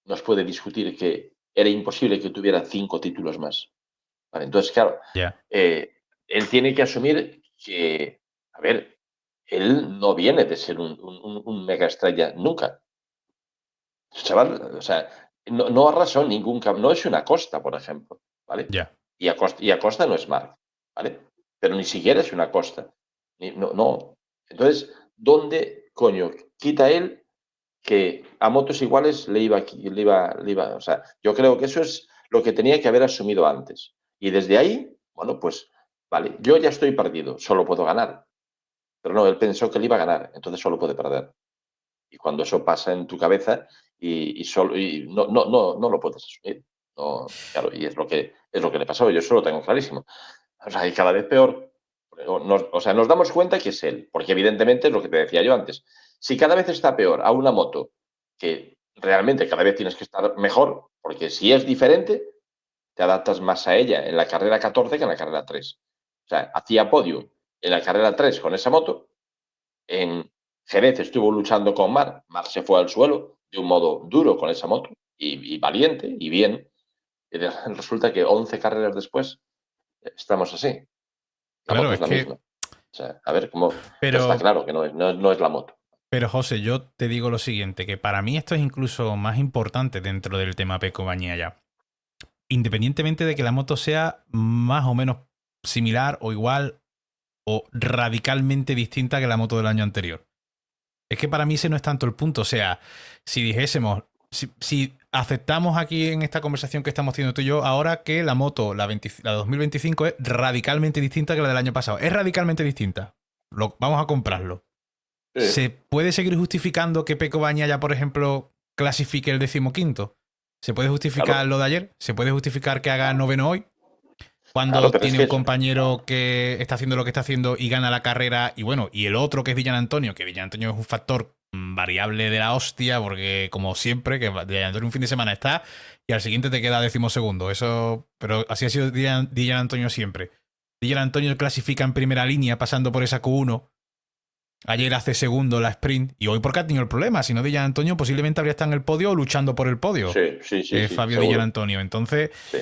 nos puede discutir que era imposible que tuviera 5 títulos más? Vale, entonces, claro, Ya. él tiene que asumir que, a ver, él no viene de ser un mega estrella nunca. Chaval, o sea, no arrasó ningún no es una Costa, por ejemplo, ¿vale? Ya. Y Acosta no es Marc, ¿vale? Pero ni siquiera es una Costa. No, no. Entonces, ¿dónde coño quita él que a motos iguales le iba, o sea, yo creo que eso es lo que tenía que haber asumido antes. Y desde ahí, bueno, pues, vale, yo ya estoy perdido, solo puedo ganar. Pero no, él pensó que le iba a ganar, entonces solo puede perder. Y cuando eso pasa en tu cabeza y no lo puedes asumir. No, claro, y es lo que le pasó, yo eso lo tengo clarísimo. O sea, y cada vez peor. O sea, nos damos cuenta que es él, porque evidentemente es lo que te decía yo antes. Si cada vez está peor a una moto, que realmente cada vez tienes que estar mejor, porque si es diferente, te adaptas más a ella en la carrera 14 que en la carrera 3. O sea, hacía podio en la carrera 3 con esa moto, en Jerez estuvo luchando con Mar se fue al suelo de un modo duro con esa moto y valiente y bien. Y resulta que 11 carreras después estamos así. La Claro, moto es es la misma. que. O sea, a ver cómo. Entonces está Pero, claro que no es la moto. pero José, yo te digo lo siguiente, que para mí esto es incluso más importante dentro del tema Peco Bañaya. Independientemente de que la moto sea más o menos similar o igual o radicalmente distinta que la moto del año anterior. Es que para mí ese no es tanto el punto. O sea, si dijésemos, si aceptamos aquí en esta conversación que estamos teniendo tú y yo, ahora que la moto, la 2025, es radicalmente distinta que la del año pasado. Es radicalmente distinta. Vamos a comprarlo. Sí, ¿Se puede seguir justificando que Peco Bañaya, por ejemplo, clasifique el 15º? ¿Se puede justificar claro. lo de ayer? ¿Se puede justificar que haga noveno hoy? Claro, Cuando pero es tiene que un es. compañero que está haciendo lo que está haciendo y gana la carrera, y bueno, y el otro que es Villan Antonio, que Villan Antonio es un factor variable de la hostia, porque como siempre, que Villan Antonio un fin de semana está y al siguiente te queda 12º. Eso, pero así ha sido Villan Antonio siempre. Villan Antonio clasifica en primera línea pasando por esa Q1. Ayer hace segundo la sprint y hoy porque ha tenido el problema. Si no, Villan Antonio posiblemente habría estado en el podio o luchando por el podio. Sí, sí, sí, sí, Fabio Villan seguro. Antonio. Entonces, Sí.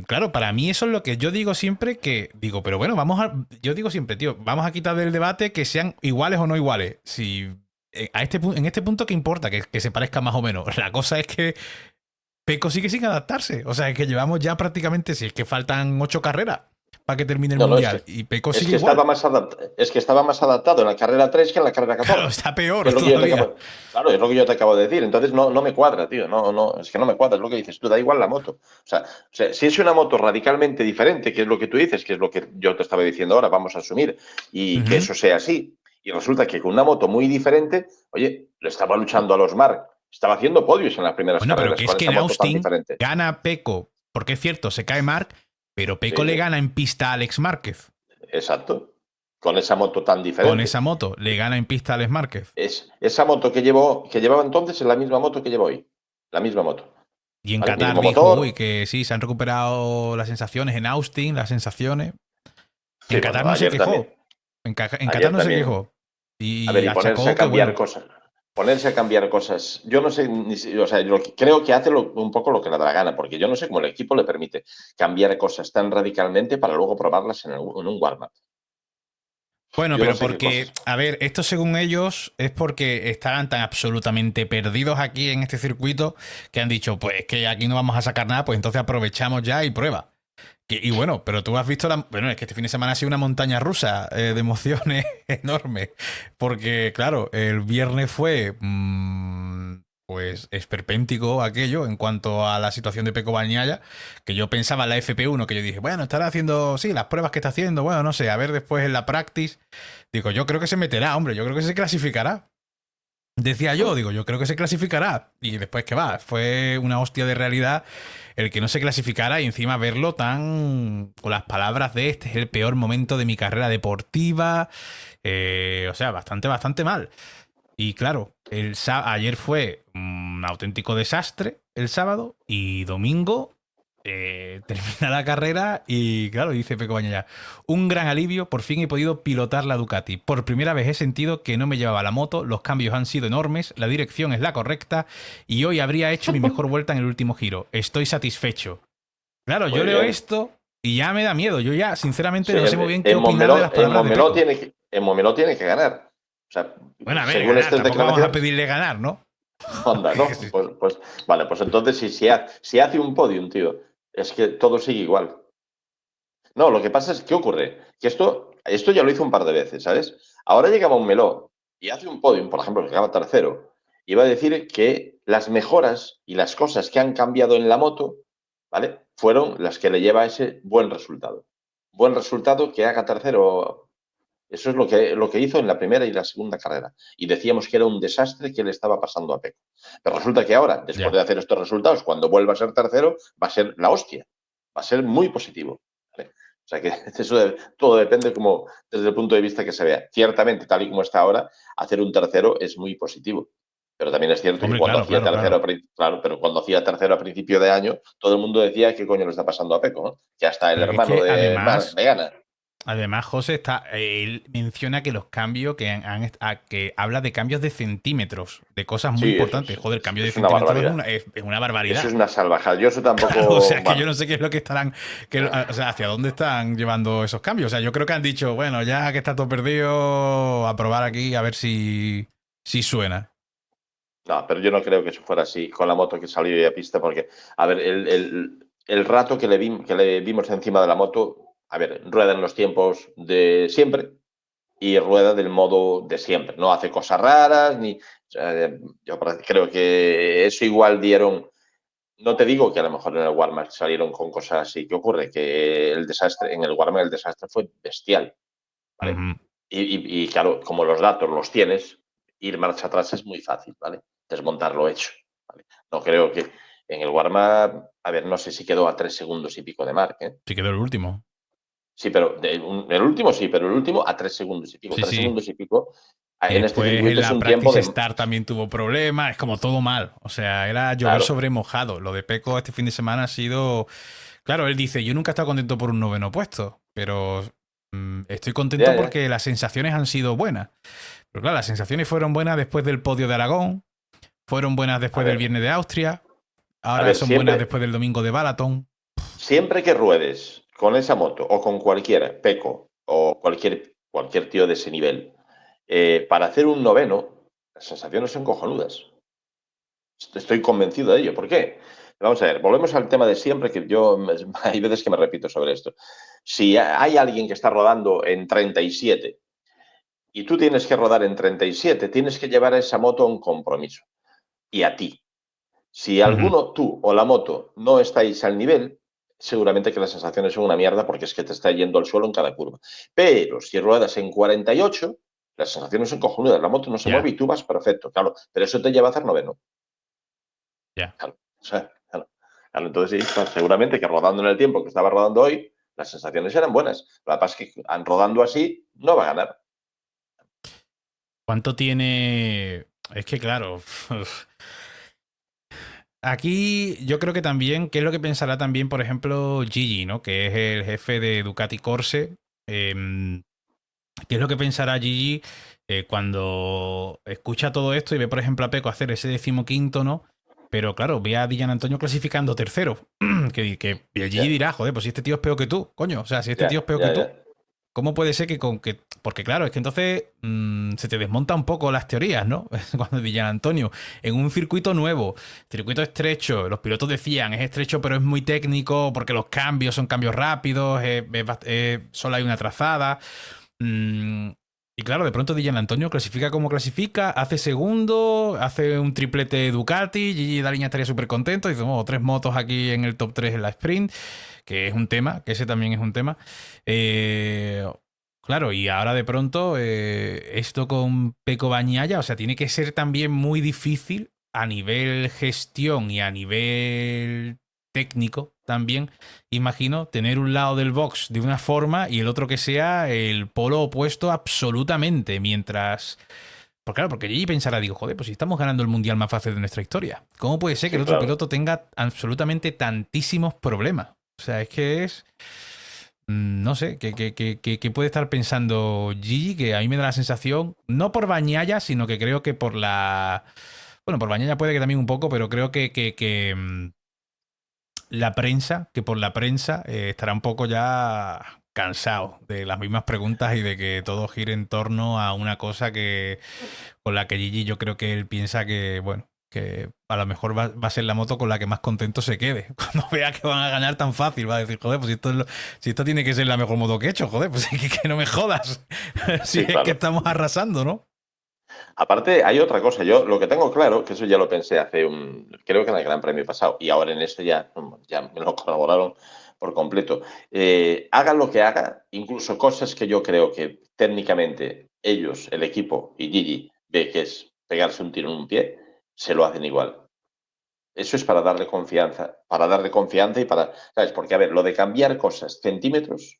claro, para mí eso es lo que yo digo siempre que digo, pero bueno, yo digo siempre, tío, vamos a quitar del debate que sean iguales o no iguales. Si en este punto, ¿qué importa? Que se parezca más o menos. La cosa es que Peco sigue sin adaptarse. O sea, es que llevamos ya prácticamente, si es que faltan 8 carreras para que termine el No, no, mundial y Peco es sigue que igual. estaba más adaptado en la carrera 3 que en la carrera Claro, 14. está Que peor es lo que yo te todavía. acabo, claro, es lo que yo te acabo de decir. Entonces no me cuadra, tío. No, es que no me cuadra, es lo que dices tú, da igual la moto. O sea, si es una moto radicalmente diferente, que es lo que tú dices, que es lo que yo te estaba diciendo ahora, vamos a asumir, y que Ujú. eso sea así. Y resulta que con una moto muy diferente, oye, le estaba luchando a los Marc, estaba haciendo podios en las primeras Bueno, pero carreras que es con que esa en moto tan Austin diferente. gana Peco Porque es cierto, se cae Marc, pero Pecco le Sí, gana en pista a Alex Márquez. exacto. Con esa moto tan Con diferente. esa moto le gana en pista a Alex Márquez. Esa moto que llevaba entonces es la misma moto que llevo hoy. La misma moto. Y en ¿Vale? Qatar Mismo dijo, uy, motor. que sí, se han recuperado las sensaciones. En Austin, las sensaciones. Y Sí, en Qatar bueno, no se ayer también. quejó. En Qatar Ayer no se también. quejó. A ver, Y y ponerse a achacó que, cambiar bueno, cosas. Ponerse a cambiar cosas. Yo no sé, o sea, creo que hace un poco lo que le da la gana, porque yo no sé cómo el equipo le permite cambiar cosas tan radicalmente para luego probarlas en un warm-up. bueno, Yo no pero sé qué porque, cosas. a ver, esto según ellos es porque estaban tan absolutamente perdidos aquí en este circuito que han dicho, pues que aquí no vamos a sacar nada, pues entonces aprovechamos ya y prueba. Y bueno, pero tú has visto la. Bueno, es que este fin de semana ha sido una montaña rusa de emociones enorme. Porque, claro, el viernes fue. Pues esperpéntico aquello en cuanto a la situación de Peco Bagnaia, que yo pensaba en la FP1, que yo dije, bueno, estará haciendo, sí, las pruebas que está haciendo, bueno, no sé, a ver después en la practice. Digo, yo creo que se meterá, hombre, yo creo que se clasificará. Decía yo, Mm. digo, yo creo que se clasificará. Y después que va, fue una hostia de realidad el que no se clasificara y encima verlo tan con las palabras de este es el peor momento de mi carrera deportiva. O sea, bastante, bastante mal. Y claro, ayer fue un auténtico desastre el sábado y domingo termina la carrera y claro, dice Peco Bañaya, un gran alivio, por fin he podido pilotar la Ducati. Por primera vez he sentido que no me llevaba la moto, los cambios han sido enormes, la dirección es la correcta y hoy habría hecho mi mejor vuelta en el último giro. Estoy satisfecho. Claro, yo Muy leo bien. esto y ya me da miedo. Yo ya, sinceramente, Sí, no sé muy bien qué opinar de las palabras de Peco. En Momeló tiene que ganar. O sea, Bueno, a ver, según ganar, estas tampoco vamos a declaraciones, pedirle ganar, ¿no? anda, ¿no? Vale, pues entonces si hace un podium, tío, es que todo sigue igual. No, lo que pasa es, ¿qué ocurre? Que esto ya lo hizo un par de veces, ¿sabes? Ahora llegaba un Meló y hace un podium, por ejemplo, que acaba tercero, y va a decir que las mejoras y las cosas que han cambiado en la moto, ¿vale? Fueron las que le lleva a ese buen resultado. Buen resultado que haga tercero. Eso es lo que hizo en la primera y la segunda carrera. Y decíamos que era un desastre que le estaba pasando a Pecco. Pero resulta que ahora, después Ya. de hacer estos resultados, cuando vuelva a ser tercero, va a ser la hostia. Va a ser muy positivo. ¿Vale? O sea que todo depende como desde el punto de vista que se vea. Ciertamente, tal y como está ahora, hacer un tercero es muy positivo. Pero también es cierto que Hombre, cuando claro, hacía claro, tercero, claro. claro, pero cuando hacía tercero a principio de año, todo el mundo decía qué coño le está pasando a Pecco, ¿no? Que hasta el Pero es hermano que de Gana. además, José él menciona que los cambios que habla de cambios de centímetros, de cosas muy Sí, importantes. Joder, el cambio de es una centímetros barbaridad. es una Eso barbaridad. es una salvajada. Yo eso O tampoco, sea, que yo bueno, no sé qué es lo que estarán, o sea, hacia dónde están llevando esos cambios. O sea, yo creo que han dicho, bueno, ya que está todo perdido, a probar aquí a ver si suena. no, pero yo no creo que eso fuera así con la moto que salió de pista, porque, a ver, el rato que le vimos encima de la moto, a ver, rueda en los tiempos de siempre y rueda del modo de siempre. No hace cosas raras, ni. O sea, yo creo que eso igual dieron. No te digo que a lo mejor en el Warmark salieron con cosas así. ¿Qué ocurre? Que el desastre, en el Warmark el desastre fue bestial. ¿Vale? Ujú. Y claro, como los datos los tienes, ir marcha atrás es muy fácil, ¿vale? Desmontar lo hecho, ¿vale? No creo que en el Warm-up, a ver, no sé si quedó a 3 segundos y pico de Mark, ¿eh? Sí quedó el último. Sí, pero el último sí, pero el último a 3 segundos y pico. Sí, Tres sí. segundos y pico Y en este después en circuito es la un tiempo Practice de. Start también tuvo problemas, es como todo mal. O sea, era llover Claro, sobre mojado. Lo de Peco este fin de semana ha sido. Claro, él dice, yo nunca he estado contento por un noveno puesto, pero estoy contento ya, ya. porque las sensaciones han sido buenas. Pero claro, las sensaciones fueron buenas después del podio de Aragón, fueron buenas A después del ver, viernes de Austria, a ahora ver, son buenas siempre, después del domingo de Balaton. siempre que ruedes con esa moto o con cualquiera, Peco o cualquier tío de ese nivel, para hacer un noveno, las sensaciones son cojonudas. Estoy convencido de ello. ¿Por qué? Vamos a ver, volvemos al tema de siempre, que yo hay veces que me repito sobre esto. Si hay alguien que está rodando en 37 y tú tienes que rodar en 37, tienes que llevar a esa moto a un compromiso y a ti. Si Ujú. alguno, tú o la moto, no estáis al nivel, seguramente que las sensaciones son una mierda porque es que te está yendo al suelo en cada curva. Pero si ruedas en 48, las sensaciones son cojonudas, la moto no se mueve Ya, y tú vas perfecto, claro, pero eso te lleva a hacer noveno. ya. Claro, o sea, claro. Claro, entonces sí, pues, seguramente que rodando en el tiempo que estaba rodando hoy, las sensaciones eran buenas. Lo que pasa es que rodando así no va a ganar. ¿Cuánto tiene? Es que claro, aquí yo creo que también, ¿qué es lo que pensará también, por ejemplo, Gigi, ¿no? Que es el jefe de Ducati Corse. ¿Qué es lo que pensará Gigi cuando escucha todo esto y ve, por ejemplo, a Peco hacer ese 15º, ¿no? Pero claro, ve a Dillan Antonio clasificando tercero. Y el Gigi Ya, dirá, joder, pues si este tío es peor que tú, coño. O sea, si este tío es ya, peor que ya, tú, ya. ¿cómo puede ser que con que... Porque claro, es que entonces se te desmonta un poco las teorías, ¿no? Cuando Dillan Antonio, en un circuito nuevo, circuito estrecho, los pilotos decían, es estrecho pero es muy técnico porque los cambios son cambios rápidos, solo hay una trazada. Mm, y claro, de pronto Dillan Antonio clasifica como clasifica, hace segundo, hace un triplete Ducati, Gigi Daliña estaría súper contento, dice, oh, 3 motos aquí en el top 3 en la sprint, que es un tema, que ese también es un tema. Eh, claro, y ahora de pronto esto con Peco Bagnaia, o sea, tiene que ser también muy difícil a nivel gestión y a nivel técnico también, imagino, tener un lado del box de una forma y el otro que sea el polo opuesto absolutamente, mientras... Pues claro, porque allí pensará, digo, joder, pues si estamos ganando el mundial más fácil de nuestra historia, ¿cómo puede ser que el Sí, otro claro. piloto tenga absolutamente tantísimos problemas? O sea, es que es... No sé, que puede estar pensando Gigi, que a mí me da la sensación, no por Bañaya, sino que creo que por la... Bueno, por Bañaya puede que también un poco, pero creo que la prensa, que por la prensa estará un poco ya cansado de las mismas preguntas y de que todo gire en torno a una cosa que con la que Gigi yo creo que él piensa que, bueno, que a lo mejor va a ser la moto con la que más contento se quede. Cuando vea que van a ganar tan fácil, va a decir, joder, pues si esto tiene que ser la mejor moto que he hecho, joder, pues es que no me jodas. Si Sí, es que claro. estamos arrasando, ¿no? Aparte, hay otra cosa. Yo lo que tengo claro, que eso ya lo pensé creo que en el Gran Premio pasado, y ahora en este ya me lo colaboraron por completo. Haga lo que haga, incluso cosas que yo creo que técnicamente ellos, el equipo y Gigi, ve que es pegarse un tiro en un pie, se lo hacen igual. Eso es para darle confianza y para, ¿sabes? Porque, a ver, lo de cambiar cosas centímetros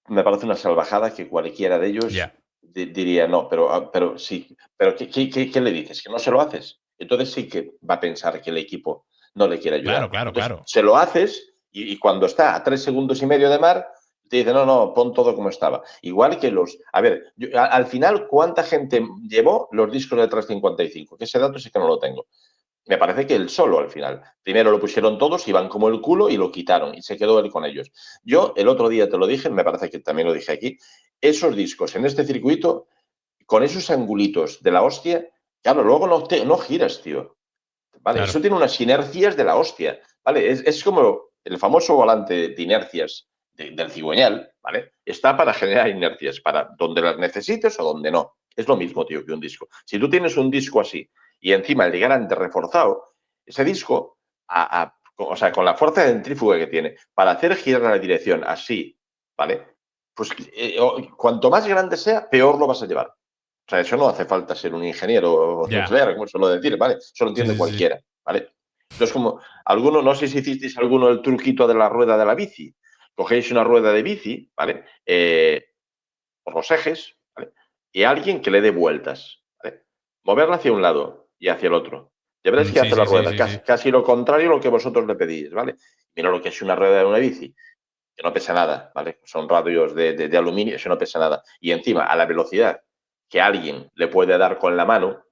me parece una salvajada que cualquiera de ellos Ya, diría, no, pero sí, pero ¿qué le dices? ¿Que no se lo haces? Entonces sí que va a pensar que el equipo no le quiere claro, ayudar. claro, Entonces claro. se lo haces y cuando está a 3 segundos y medio de mar, te dice, no, no, pon todo como estaba. Igual que a ver, al final, ¿cuánta gente llevó los discos de 355? Que ese dato sí que no lo tengo. Me parece que él solo al final. Primero lo pusieron todos, iban como el culo y lo quitaron y se quedó él con ellos. Yo el otro día te lo dije, me parece que también lo dije aquí, esos discos en este circuito, con esos angulitos de la hostia, claro, luego no giras, tío. ¿Vale? Claro. Eso tiene unas inercias de la hostia. ¿Vale? Es como el famoso volante de inercias del cigüeñal, ¿vale? Está para generar inercias, para donde las necesites o donde no. Es lo mismo, tío, que un disco. Si tú tienes un disco así y encima el ligrante reforzado, ese disco, o sea, con la fuerza centrífuga que tiene, para hacer girar la dirección así, ¿vale? Pues cuanto más grande sea, peor lo vas a llevar. O sea, eso no hace falta ser un ingeniero Ya. nuclear, como suelo decir, ¿vale? Eso lo Sí, entiende sí, sí. cualquiera, ¿vale? Entonces, como alguno, no sé si hicisteis alguno el truquito de la rueda de la bici. Cogéis una rueda de bici, ¿vale? Por los ejes, ¿vale? Y alguien que le dé vueltas, ¿vale? Moverla hacia un lado y hacia el otro. Ya veréis que Sí, hace la sí, sí, rueda, sí, sí. casi lo contrario a lo que vosotros le pedís, ¿vale? Mira lo que es una rueda de una bici, que no pesa nada, ¿vale? Son radios de aluminio, eso no pesa nada. Y encima, a la velocidad que alguien le puede dar con la mano,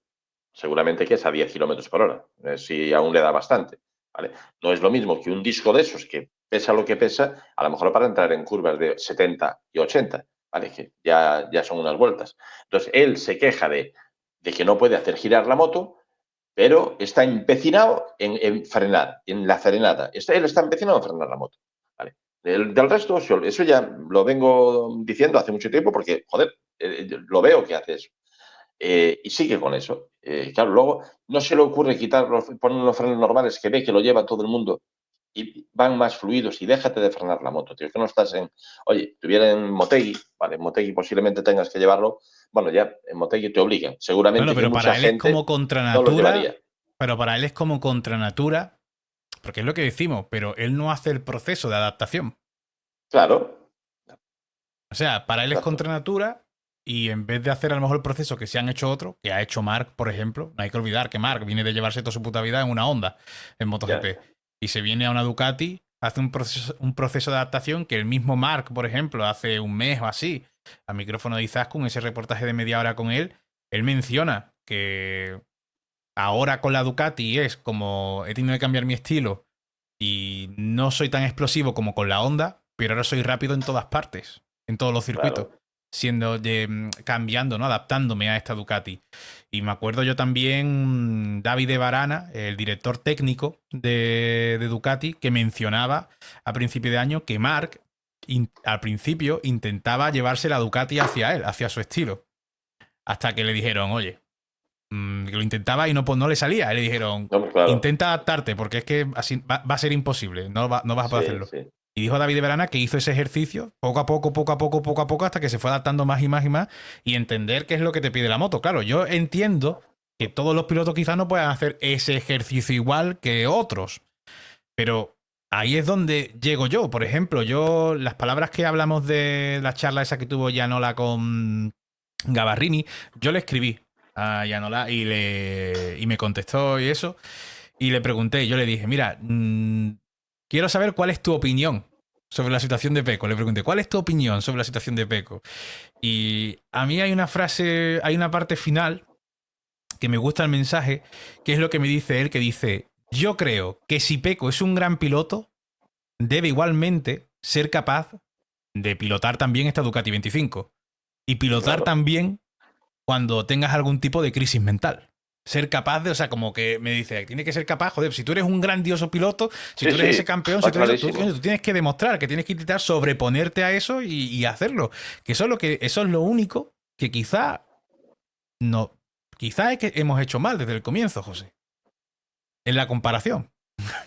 seguramente que es a 10 kilómetros por hora, si aún le da bastante, ¿vale? No es lo mismo que un disco de esos que pesa lo que pesa, a lo mejor para entrar en curvas de 70 y 80, ¿vale? Que ya son unas vueltas. Entonces, él se queja de que no puede hacer girar la moto, pero está empecinado en frenar, en la frenada. Él está empecinado en frenar la moto. ¿Vale? Del resto, eso ya lo vengo diciendo hace mucho tiempo porque, joder, lo veo que hace eso. Y sigue con eso. Claro, luego no se le ocurre poner los frenos normales que ve que lo lleva todo el mundo y van más fluidos y déjate de frenar la moto, tío, que no estás oye, estuviera en Motegi, vale, en Motegi posiblemente tengas que llevarlo, bueno, ya en Motegi te obligan, Claro, seguramente que pero mucha para él es como gente contra no lo natura. llevaría. Pero para él es como contra natura Porque es lo que decimos, pero él no hace el proceso de adaptación. Claro, O sea, para él es exacto. contra natura y en vez de hacer a lo mejor el proceso que se han hecho otros, que ha hecho Mark, por ejemplo, no hay que olvidar que Mark viene de llevarse toda su puta vida en una Honda, en Ya, MotoGP, y se viene a una Ducati, hace un proceso de adaptación que el mismo Mark, por ejemplo, hace un mes o así, a micrófono de Izaskun, ese reportaje de media hora con él menciona que ahora con la Ducati es como he tenido que cambiar mi estilo y no soy tan explosivo como con la Honda, pero ahora soy rápido en todas partes, en todos los circuitos, claro. cambiando, ¿no? Adaptándome a esta Ducati. Y me acuerdo yo también, Davide Varana, el director técnico de Ducati, que mencionaba a principio de año que Marc al principio intentaba llevarse la Ducati hacia él, hacia su estilo. Hasta que le dijeron, oye, que lo intentaba y no, pues no le salía. Le dijeron, No, claro. intenta adaptarte porque es que así va a ser imposible, no vas a poder Sí, hacerlo. sí. Y dijo David de Verana que hizo ese ejercicio poco a poco, poco a poco, poco a poco, hasta que se fue adaptando más y más y más y entender qué es lo que te pide la moto. Claro, yo entiendo que todos los pilotos quizás no puedan hacer ese ejercicio igual que otros, pero ahí es donde llego yo. Por ejemplo, yo, las palabras que hablamos de la charla esa que tuvo Yanola con Gabarrini, yo le escribí a Yanola y me contestó y eso. Y le pregunté, yo le dije, mira, quiero saber cuál es tu opinión sobre la situación de Peco. Le pregunté, ¿cuál es tu opinión sobre la situación de Peco? Y a mí hay una frase, hay una parte final que me gusta el mensaje, que es lo que me dice él, que dice, yo creo que si Peco es un gran piloto, debe igualmente ser capaz de pilotar también esta Ducati 25 y pilotar Claro. también cuando tengas algún tipo de crisis mental. Ser capaz de, o sea, como que me dice, tiene que ser capaz, joder, si tú eres un grandioso piloto, si Sí, tú eres ese sí, campeón, si está tú eres eso, clarísimo. tú tienes que demostrar, que tienes que intentar sobreponerte a eso y hacerlo. Eso es lo único que no, quizá es que hemos hecho mal desde el comienzo, José, en la comparación.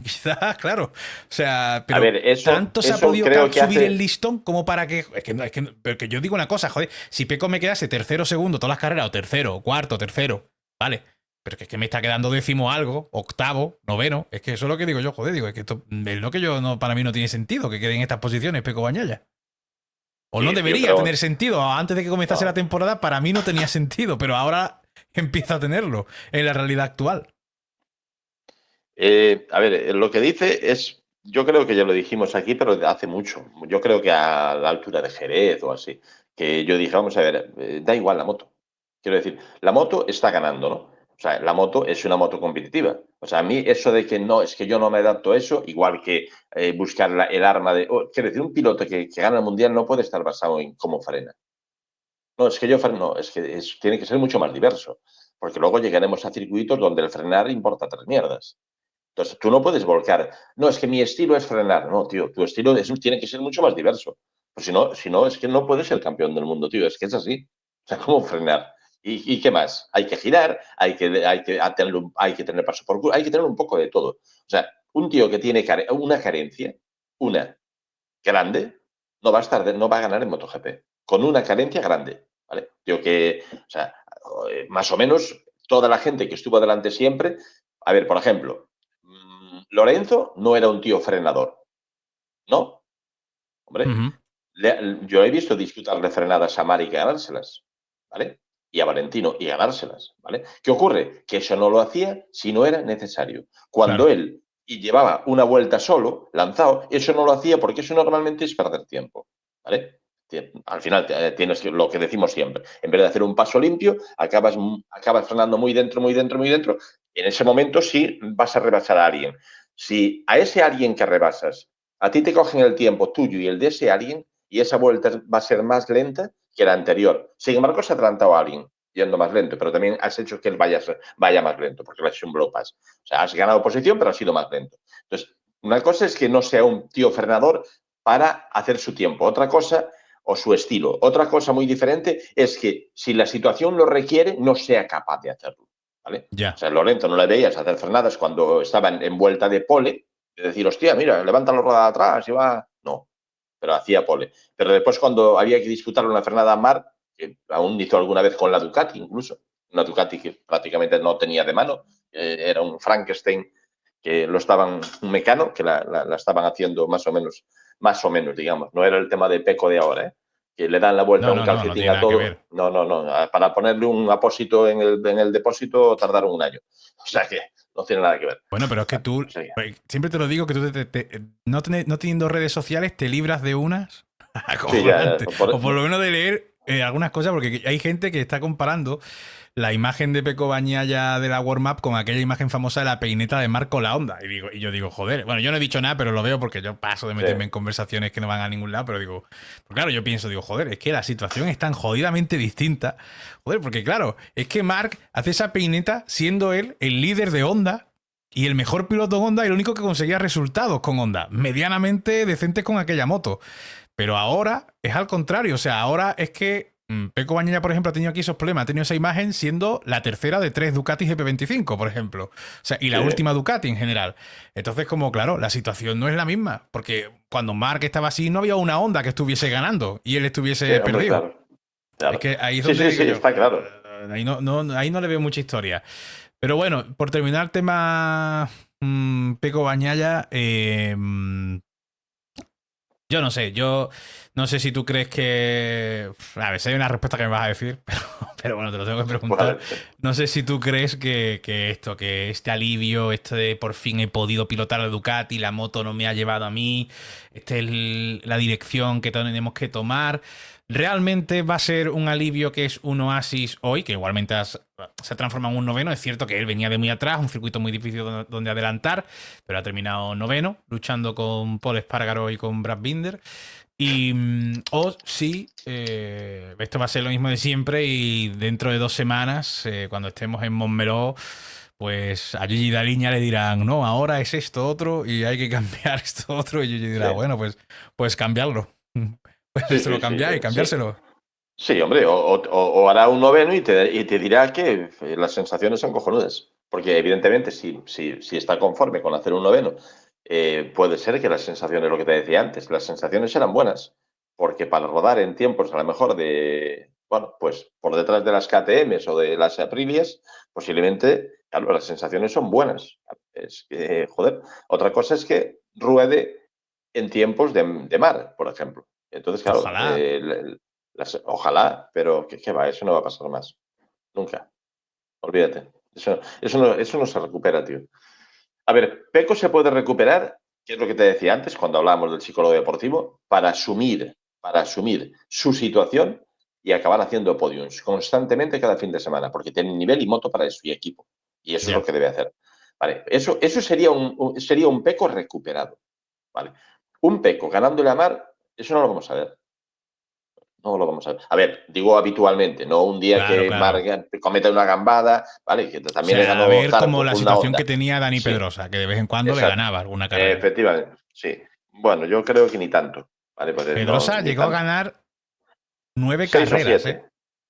Quizás, claro. O sea, A ver, pero tanto se ha eso podido creo que subir el hace. listón como para que. Pero que yo digo una cosa, joder. Si Peco me quedase tercero, segundo, todas las carreras, o tercero, o cuarto, tercero, vale. Pero que es que me está quedando décimo algo, octavo, noveno. Es que eso es lo que digo yo, joder. Digo, es que esto es lo que yo no, para mí no tiene sentido que quede en estas posiciones Peco Bañaya. O no Sí, yo debería tener creo. sentido. Antes de que comenzase la No. temporada, para mí no tenía sentido, pero ahora empieza a tenerlo en la realidad actual. A ver, lo que dice es. Yo creo que ya lo dijimos aquí, pero de hace mucho. Yo creo que a la altura de Jerez o así. Que yo dije, vamos a ver, da igual la moto. Quiero decir, la moto está ganando, ¿no? O sea, la moto es una moto competitiva. O sea, a mí eso de que no, es que yo no me adapto a eso, igual que buscar el arma de. Quiero decir, un piloto que gana el mundial no puede estar basado en cómo frena. No, es que yo no, es que tiene que ser mucho más diverso, porque luego llegaremos a circuitos donde el frenar importa tres mierdas. Entonces, tú no puedes volcar, no, es que mi estilo es frenar, no, tío, tu estilo tiene que ser mucho más diverso. Pues si no, es que no puedes ser campeón del mundo, tío, es que es así. O sea, ¿cómo frenar? ¿Y qué más? Hay que girar, hay que tener paso por culo, hay que tener un poco de todo. O sea, un tío que tiene una carencia, una grande, no va a ganar en MotoGP. Con una carencia grande, ¿vale? Digo que, o sea, más o menos toda la gente que estuvo adelante siempre, a ver, por ejemplo, Lorenzo no era un tío frenador, ¿no? Uh Hombre, -huh. yo he visto disputarle frenadas a Mari y ganárselas, ¿vale? Y a Valentino y ganárselas, ¿vale? ¿Qué ocurre? Que eso no lo hacía si no era necesario. Cuando Claro. él y llevaba una vuelta solo, lanzado, eso no lo hacía porque eso normalmente es perder tiempo, ¿vale? Al final tienes lo que decimos siempre. En vez de hacer un paso limpio, acabas frenando muy dentro, muy dentro, muy dentro. Y en ese momento sí vas a rebasar a alguien. Si a ese alguien que rebasas, a ti te cogen el tiempo tuyo y el de ese alguien, y esa vuelta va a ser más lenta que la anterior. Sin embargo, se ha adelantado a alguien yendo más lento, pero también has hecho que él vaya más lento, porque le has hecho un blow pass. O sea, has ganado posición, pero has sido más lento. Entonces, una cosa es que no sea un tío frenador para hacer su tiempo. Otra cosa, o su estilo. Otra cosa muy diferente es que si la situación lo requiere, no sea capaz de hacerlo. ¿Vale? O Ya. sea, Lorenzo no le veías hacer frenadas cuando estaba en vuelta de pole, de decir, hostia, mira, levanta la rueda de atrás y va. No, pero hacía pole. Pero después, cuando había que disputar una Fernanda Mar, que aún hizo alguna vez con la Ducati, incluso, una Ducati que prácticamente no tenía de mano, era un Frankenstein, que lo estaban, un Mecano, que la estaban haciendo más o menos, digamos. No era el tema de Peco de ahora, ¿eh? Que le dan la vuelta a No, un no, no, no calcetín tiene a nada que todo. ver. No, no, no. Para ponerle un apósito en el depósito tardaron un año. O sea que no tiene nada que ver. Bueno, pero es que Vale, tú, o sea que- siempre te lo digo, que tú no teniendo redes sociales te libras de unas sí, ya, acojonantes. O por lo menos de leer algunas cosas, porque hay gente que está comparando la imagen de Peco Bañaya de la Warm Up con aquella imagen famosa de la peineta de Marco La Honda. Y yo digo, joder, bueno, yo no he dicho nada, pero lo veo porque yo paso de sí, meterme en conversaciones que no van a ningún lado, pero digo, pues claro, yo pienso, digo, joder, es que la situación es tan jodidamente distinta. Joder, porque claro, es que Mark hace esa peineta siendo él el líder de Honda y el mejor piloto de Honda y el único que conseguía resultados con Honda, medianamente decentes con aquella moto. Pero ahora es al contrario, o sea, ahora es que Peco Bañaya, por ejemplo, ha tenido aquí esos problemas, ha tenido esa imagen siendo la tercera de 3 Ducati GP25, por ejemplo. O sea, y la sí, última Ducati en general. Entonces, como claro, la situación no es la misma, porque cuando Mark estaba así no había una Honda que estuviese ganando y él sí, estuviese hombre, perdido. claro, Es claro. que ahí es Sí, donde sí, digo sí, yo, está claro. ahí no le veo mucha historia. Pero bueno, por terminar el tema Peco Bañaya, yo no sé si tú crees que... A ver, si hay una respuesta que me vas a decir, pero bueno, te lo tengo que preguntar. Vale. No sé si tú crees que este alivio, este de por fin he podido pilotar la Ducati, la moto no me ha llevado a mí, la dirección que tenemos que tomar, ¿realmente va a ser un alivio que es un oasis hoy, que igualmente se transforma en un noveno? Es cierto que él venía de muy atrás, un circuito muy difícil donde adelantar, pero ha terminado noveno, luchando con Paul Espargaro y con Brad Binder. O si esto va a ser lo mismo de siempre y dentro de 2 semanas, cuando estemos en Montmeló, pues a Gigi Daliña le dirán, no, ahora es esto otro y hay que cambiar esto otro. Y Gigi Sí, dirá, bueno, pues cambiarlo. sí, Pues se lo sí, sí, cambiáis, sí. cambiárselo. Sí, hombre, o hará un noveno y te dirá que las sensaciones son cojonudas. Porque evidentemente, si está conforme con hacer un noveno, puede ser que las sensaciones, lo que te decía antes, las sensaciones eran buenas. Porque para rodar en tiempos a lo mejor de, bueno, pues por detrás de las KTMs o de las Aprilias, posiblemente, claro, las sensaciones son buenas. Es que, joder, otra cosa es que ruede en tiempos de mar, por ejemplo. Entonces, claro, Ojalá. ojalá, pero ¿qué va? Eso no va a pasar más. Nunca. Olvídate. Eso no se recupera, tío. A ver, Peco se puede recuperar, que es lo que te decía antes cuando hablábamos del psicólogo deportivo, para asumir su situación y acabar haciendo podiums constantemente cada fin de semana, porque tiene nivel y moto para eso y equipo. Y eso es lo Ya. que debe hacer. Vale, eso sería un Peco recuperado. Vale. Un Peco ganándole a Mar, eso no lo vamos a ver. No lo vamos a ver. A ver, digo habitualmente, no un día Claro, que claro. Margan cometa una gambada, ¿vale? Que O también le sea, a ganó ver como Zarco la con una situación Honda. que tenía Dani Sí, Pedrosa, que de vez en cuando le exacto. ganaba alguna carrera. Efectivamente, sí. Bueno, yo creo que ni tanto. Vale, pues no, Pedrosa ni llegó a tanto. ganar 9 carreras, 6 o 7. ¿eh?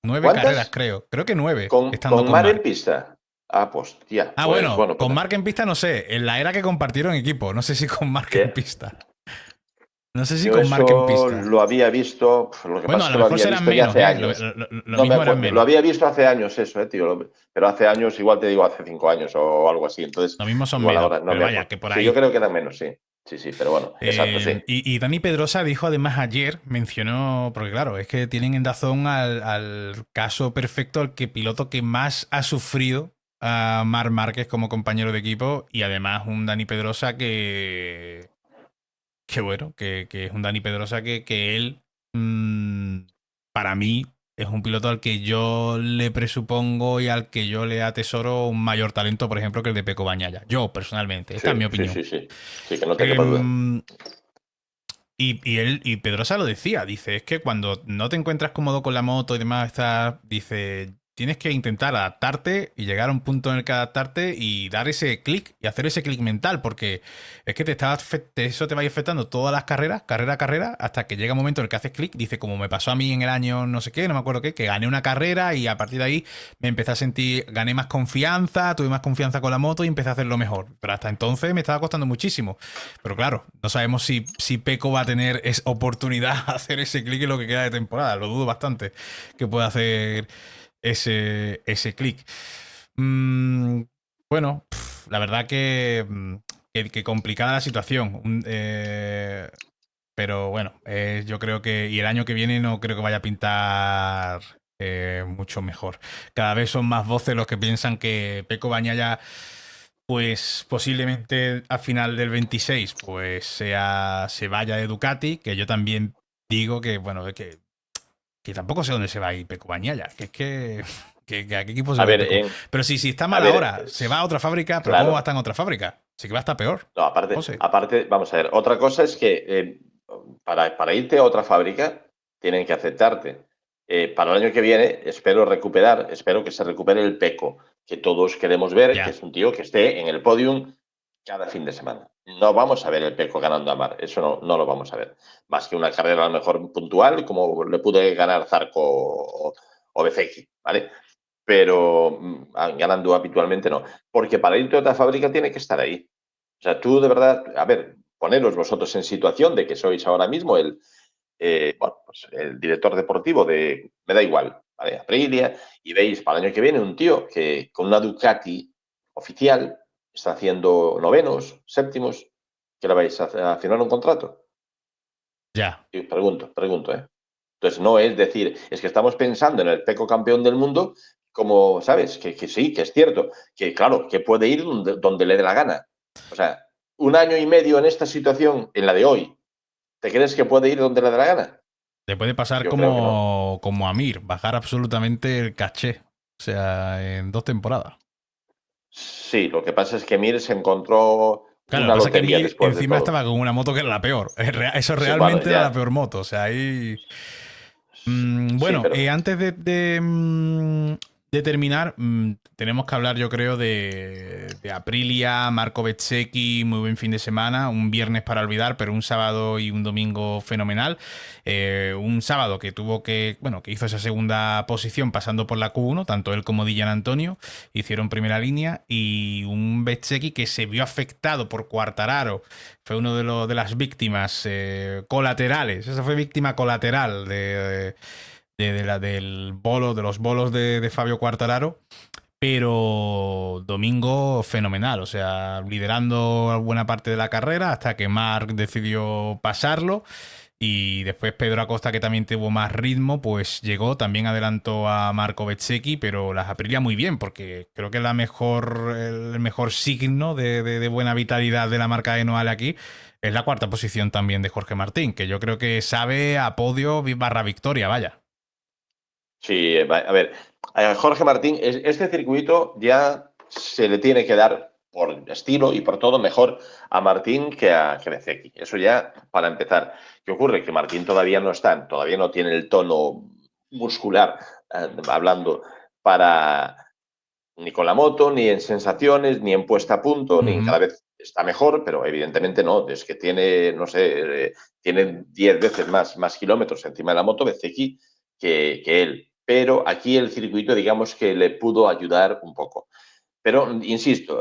9 carreras, ¿Cuántas? creo. Creo que 9, Con estando con Mar en Mark. pista. Ah, pues, tía, Ah, pues bueno, bueno, pues con Mark en pista no sé. En la era que compartieron equipo. No sé si con Mark en yeah. pista. No sé si Yo con Mark en eso pista. lo había visto, lo que Bueno, pasa a es lo que lo mejor había serán visto ya menos, hace ¿eh? años. Lo No me mismo eran acuerdo, lo menos. había visto hace años eso, tío. Pero hace años, igual te digo, hace 5 años o algo así. Entonces, Lo mismo son igual menos. ahora no Pero me vaya, acuerdo. que por Sí, yo ahí. creo que eran menos, sí. Sí, sí, pero bueno, exacto, sí. Y Dani Pedrosa dijo además ayer, mencionó, porque claro, es que tienen en Dazón al caso perfecto, al que piloto que más ha sufrido a Marc Márquez como compañero de equipo y además un Dani Pedrosa que bueno, que es un Dani Pedrosa que él, para mí, es un piloto al que yo le presupongo y al que yo le atesoro un mayor talento, por ejemplo, que el de Peco Bañaya. Yo, personalmente, esta es Sí, mi sí, opinión. sí, sí. Sí, que no te quepa duda. Em, y Pedrosa lo decía, dice, es que cuando no te encuentras cómodo con la moto y demás, dice, tienes que intentar adaptarte y llegar a un punto en el que adaptarte y dar ese clic y hacer ese clic mental, porque es que eso te va a ir afectando todas las carreras, carrera a carrera, hasta que llega un momento en el que haces clic, dice, como me pasó a mí en el año no sé qué, no me acuerdo qué, que gané una carrera y a partir de ahí me empecé a sentir, gané más confianza, tuve más confianza con la moto y empecé a hacerlo mejor. Pero hasta entonces me estaba costando muchísimo. Pero claro, no sabemos si Peco va a tener oportunidad de hacer ese clic en lo que queda de temporada. Lo dudo bastante que pueda hacer ese clic. Mm, Bueno, la verdad que complicada la situación. Pero bueno, yo creo que. Y el año que viene no creo que vaya a pintar mucho mejor. Cada vez son más voces los que piensan que Pecco Bagnaia, pues posiblemente a final del 26, pues se vaya de Ducati. Que yo también digo que, bueno, que tampoco sé dónde se va a ir Pecco Bagnaia. Que es que ¿a qué equipo se A va a ir ver, Pecco? Pero si está a mal ver, ahora, se va a otra fábrica, pero ¿cómo va a claro. estar en otra fábrica? Sí que va a estar peor. No, No aparte, sé. aparte, vamos a ver, otra cosa es que para irte a otra fábrica tienen que aceptarte. Para el año que viene espero que se recupere el Peco, que todos queremos ver, que Ya. es un tío que esté en el podium cada fin de semana. No vamos a ver el Peco ganando a Mar, eso no lo vamos a ver. Más que una carrera a lo mejor puntual, como le pude ganar Zarco o Bezzecchi, ¿vale? Pero ganando habitualmente no. Porque para irte a otra fábrica tiene que estar ahí. O sea, tú de verdad, a ver, poneros vosotros en situación de que sois ahora mismo bueno, pues el director deportivo me da igual, ¿vale? Aprilia, y veis para el año que viene un tío que con una Ducati oficial está haciendo novenos, séptimos, que le vais a firmar un contrato. Ya. Y pregunto, ¿eh? Entonces, no es decir, es que estamos pensando en el Peco campeón del mundo, como, ¿sabes? Que sí, que es cierto, que claro, que puede ir donde le dé la gana. O sea, un año y medio en esta situación, en la de hoy, ¿te crees que puede ir donde le dé la gana? Le puede pasar Yo creo que no. como a Mir, bajar absolutamente el caché. O sea, en 2 temporadas. Sí, lo que pasa es que Mir se encontró Claro, lo que una pasa es que lotería Mir después de encima todo. estaba con una moto que era la peor. Eso Sí, bueno, realmente era la ya. peor moto. O sea, ahí. Sí, Bueno, pero antes de terminar, tenemos que hablar, yo creo, de Aprilia, Marco Bezzecchi, muy buen fin de semana, un viernes para olvidar, pero un sábado y un domingo fenomenal. Un sábado que bueno, que hizo esa segunda posición pasando por la Q1, tanto él como Dillan Antonio hicieron primera línea, y un Bezzecchi que se vio afectado por Quartararo, fue uno de las víctimas colaterales. Esa fue víctima colateral de los bolos de Fabio Quartararo. Pero domingo fenomenal, o sea, liderando buena parte de la carrera hasta que Marc decidió pasarlo. Y después Pedro Acosta, que también tuvo más ritmo, pues llegó, también adelantó a Marco Bezzecchi, pero las Aprilia muy bien, porque creo que el mejor signo de buena vitalidad de la marca Enoale aquí es la cuarta posición también de Jorge Martín, que yo creo que sabe a podio barra victoria, vaya. sí, a ver, a Jorge Martín, este circuito ya se le tiene que dar por estilo y por todo mejor a Martín que a Bezzecchi. Eso ya para empezar. ¿Qué ocurre? Que Martín todavía no tiene el tono muscular, hablando para ni con la moto, ni en sensaciones, ni en puesta a punto, ni Ujú. cada vez está mejor, pero evidentemente no, es que tiene, no sé, tiene 10 veces más kilómetros encima de la moto Bezzecchi que él. Pero aquí el circuito, digamos que le pudo ayudar un poco. Pero, insisto,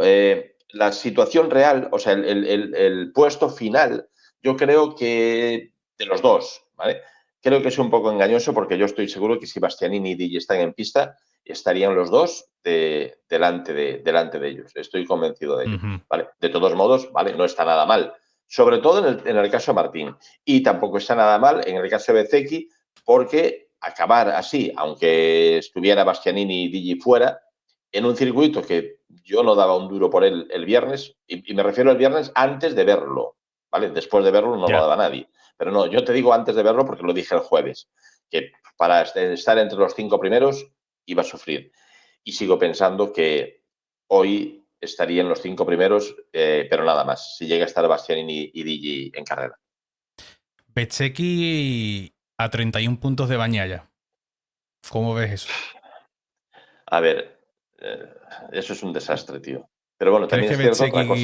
la situación real, o sea, el puesto final, yo creo que de los dos, ¿vale? Creo que es un poco engañoso porque yo estoy seguro que si Bastianini y Di están en pista, estarían los dos delante de ellos. Estoy convencido de ello, Ujú. ¿vale? De todos modos, ¿vale? No está nada mal. Sobre todo en el caso de Martín. Y tampoco está nada mal en el caso de Bezzecchi porque acabar así, aunque estuviera Bastianini y Digi fuera, en un circuito que yo no daba un duro por él el viernes, y me refiero al viernes antes de verlo, ¿vale? Después de verlo no lo Ya. daba nadie. Pero no, yo te digo antes de verlo porque lo dije el jueves, que para estar entre los 5 primeros iba a sufrir. Y sigo pensando que hoy estaría en los 5 primeros, pero nada más, si llega a estar Bastianini y Digi en carrera. Bezzecchi a 31 puntos de Bañaya. ¿Cómo ves eso? A ver, eso es un desastre, tío. Pero bueno, ¿Crees también que es cierto otra cosa.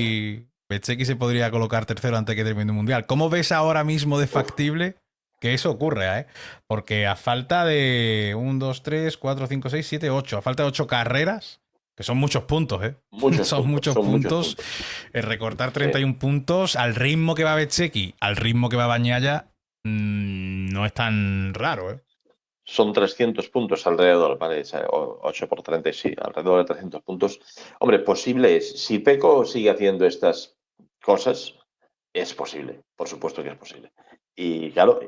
Bezzecchi se podría colocar tercero antes que termine el mundial? ¿Cómo ves ahora mismo de Uf, factible que eso ocurra, eh? Porque a falta de 1, 2, 3, 4, 5, 6, 7, 8, a falta de 8 carreras, que son muchos puntos, ¿eh? Son muchos son muchos puntos. puntos. Recortar Sí. 31 puntos al ritmo que va Bezzecchi, al ritmo que va Bañaya, no es tan raro, ¿eh? son 300 puntos alrededor, ¿vale? O sea, 8 por 30, sí, alrededor de 300 puntos. Hombre, posible es. Si Peco sigue haciendo estas cosas, es posible, por supuesto que es posible. Y claro,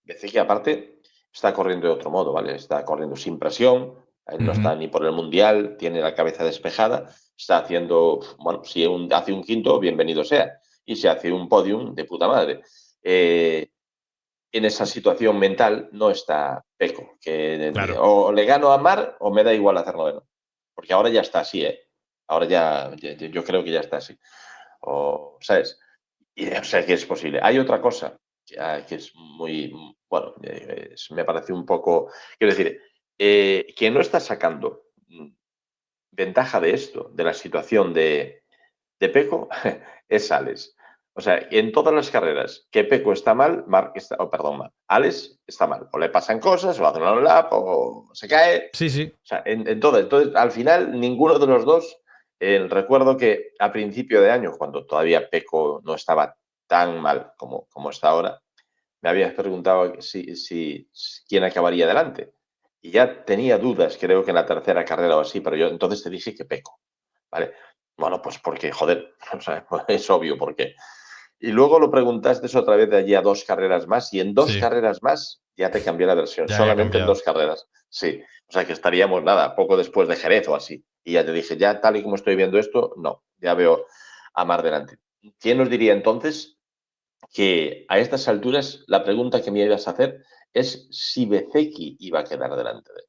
decir que aparte está corriendo de otro modo, ¿vale? Está corriendo sin presión, él no está ni por el Mundial, tiene la cabeza despejada, está haciendo, bueno, si hace un quinto, bienvenido sea. Y si hace un podium, de puta madre. En esa situación mental no está Peco, que Claro. o le gano a Mar o me da igual hacer noveno. Porque ahora ya está así, ¿eh? Ahora yo creo que ya está así. O, ¿sabes? Y, o sea que es posible. Hay otra cosa que es muy, bueno, me parece un poco, quiero decir, quien no está sacando ventaja de esto, de la situación de Peco, es Alex. O sea, en todas las carreras que Peco está mal, Marc está, oh, perdón, mal, Alex está mal. O le pasan cosas, o hace un lap, o se cae. Sí, sí. O sea, en todo. Entonces, al final, ninguno de los dos. Recuerdo que a principio de año, cuando todavía Peco no estaba tan mal como está ahora, me habías preguntado quién acabaría adelante. Y ya tenía dudas, creo que en la tercera carrera o así, pero yo entonces te dije que Peco. ¿Vale? Bueno, pues porque, joder, o sea, es obvio por qué. Y luego lo preguntaste otra vez de allí a 2 carreras más y en dos Sí, carreras más ya te cambié la versión, ya había solamente en cambiado. 2 carreras. Sí, o sea que estaríamos nada, poco después de Jerez o así. Y ya te dije, ya tal y como estoy viendo esto, no, ya veo a Mar delante. ¿Quién nos diría entonces que a estas alturas la pregunta que me ibas a hacer es si Bezeki iba a quedar delante de él?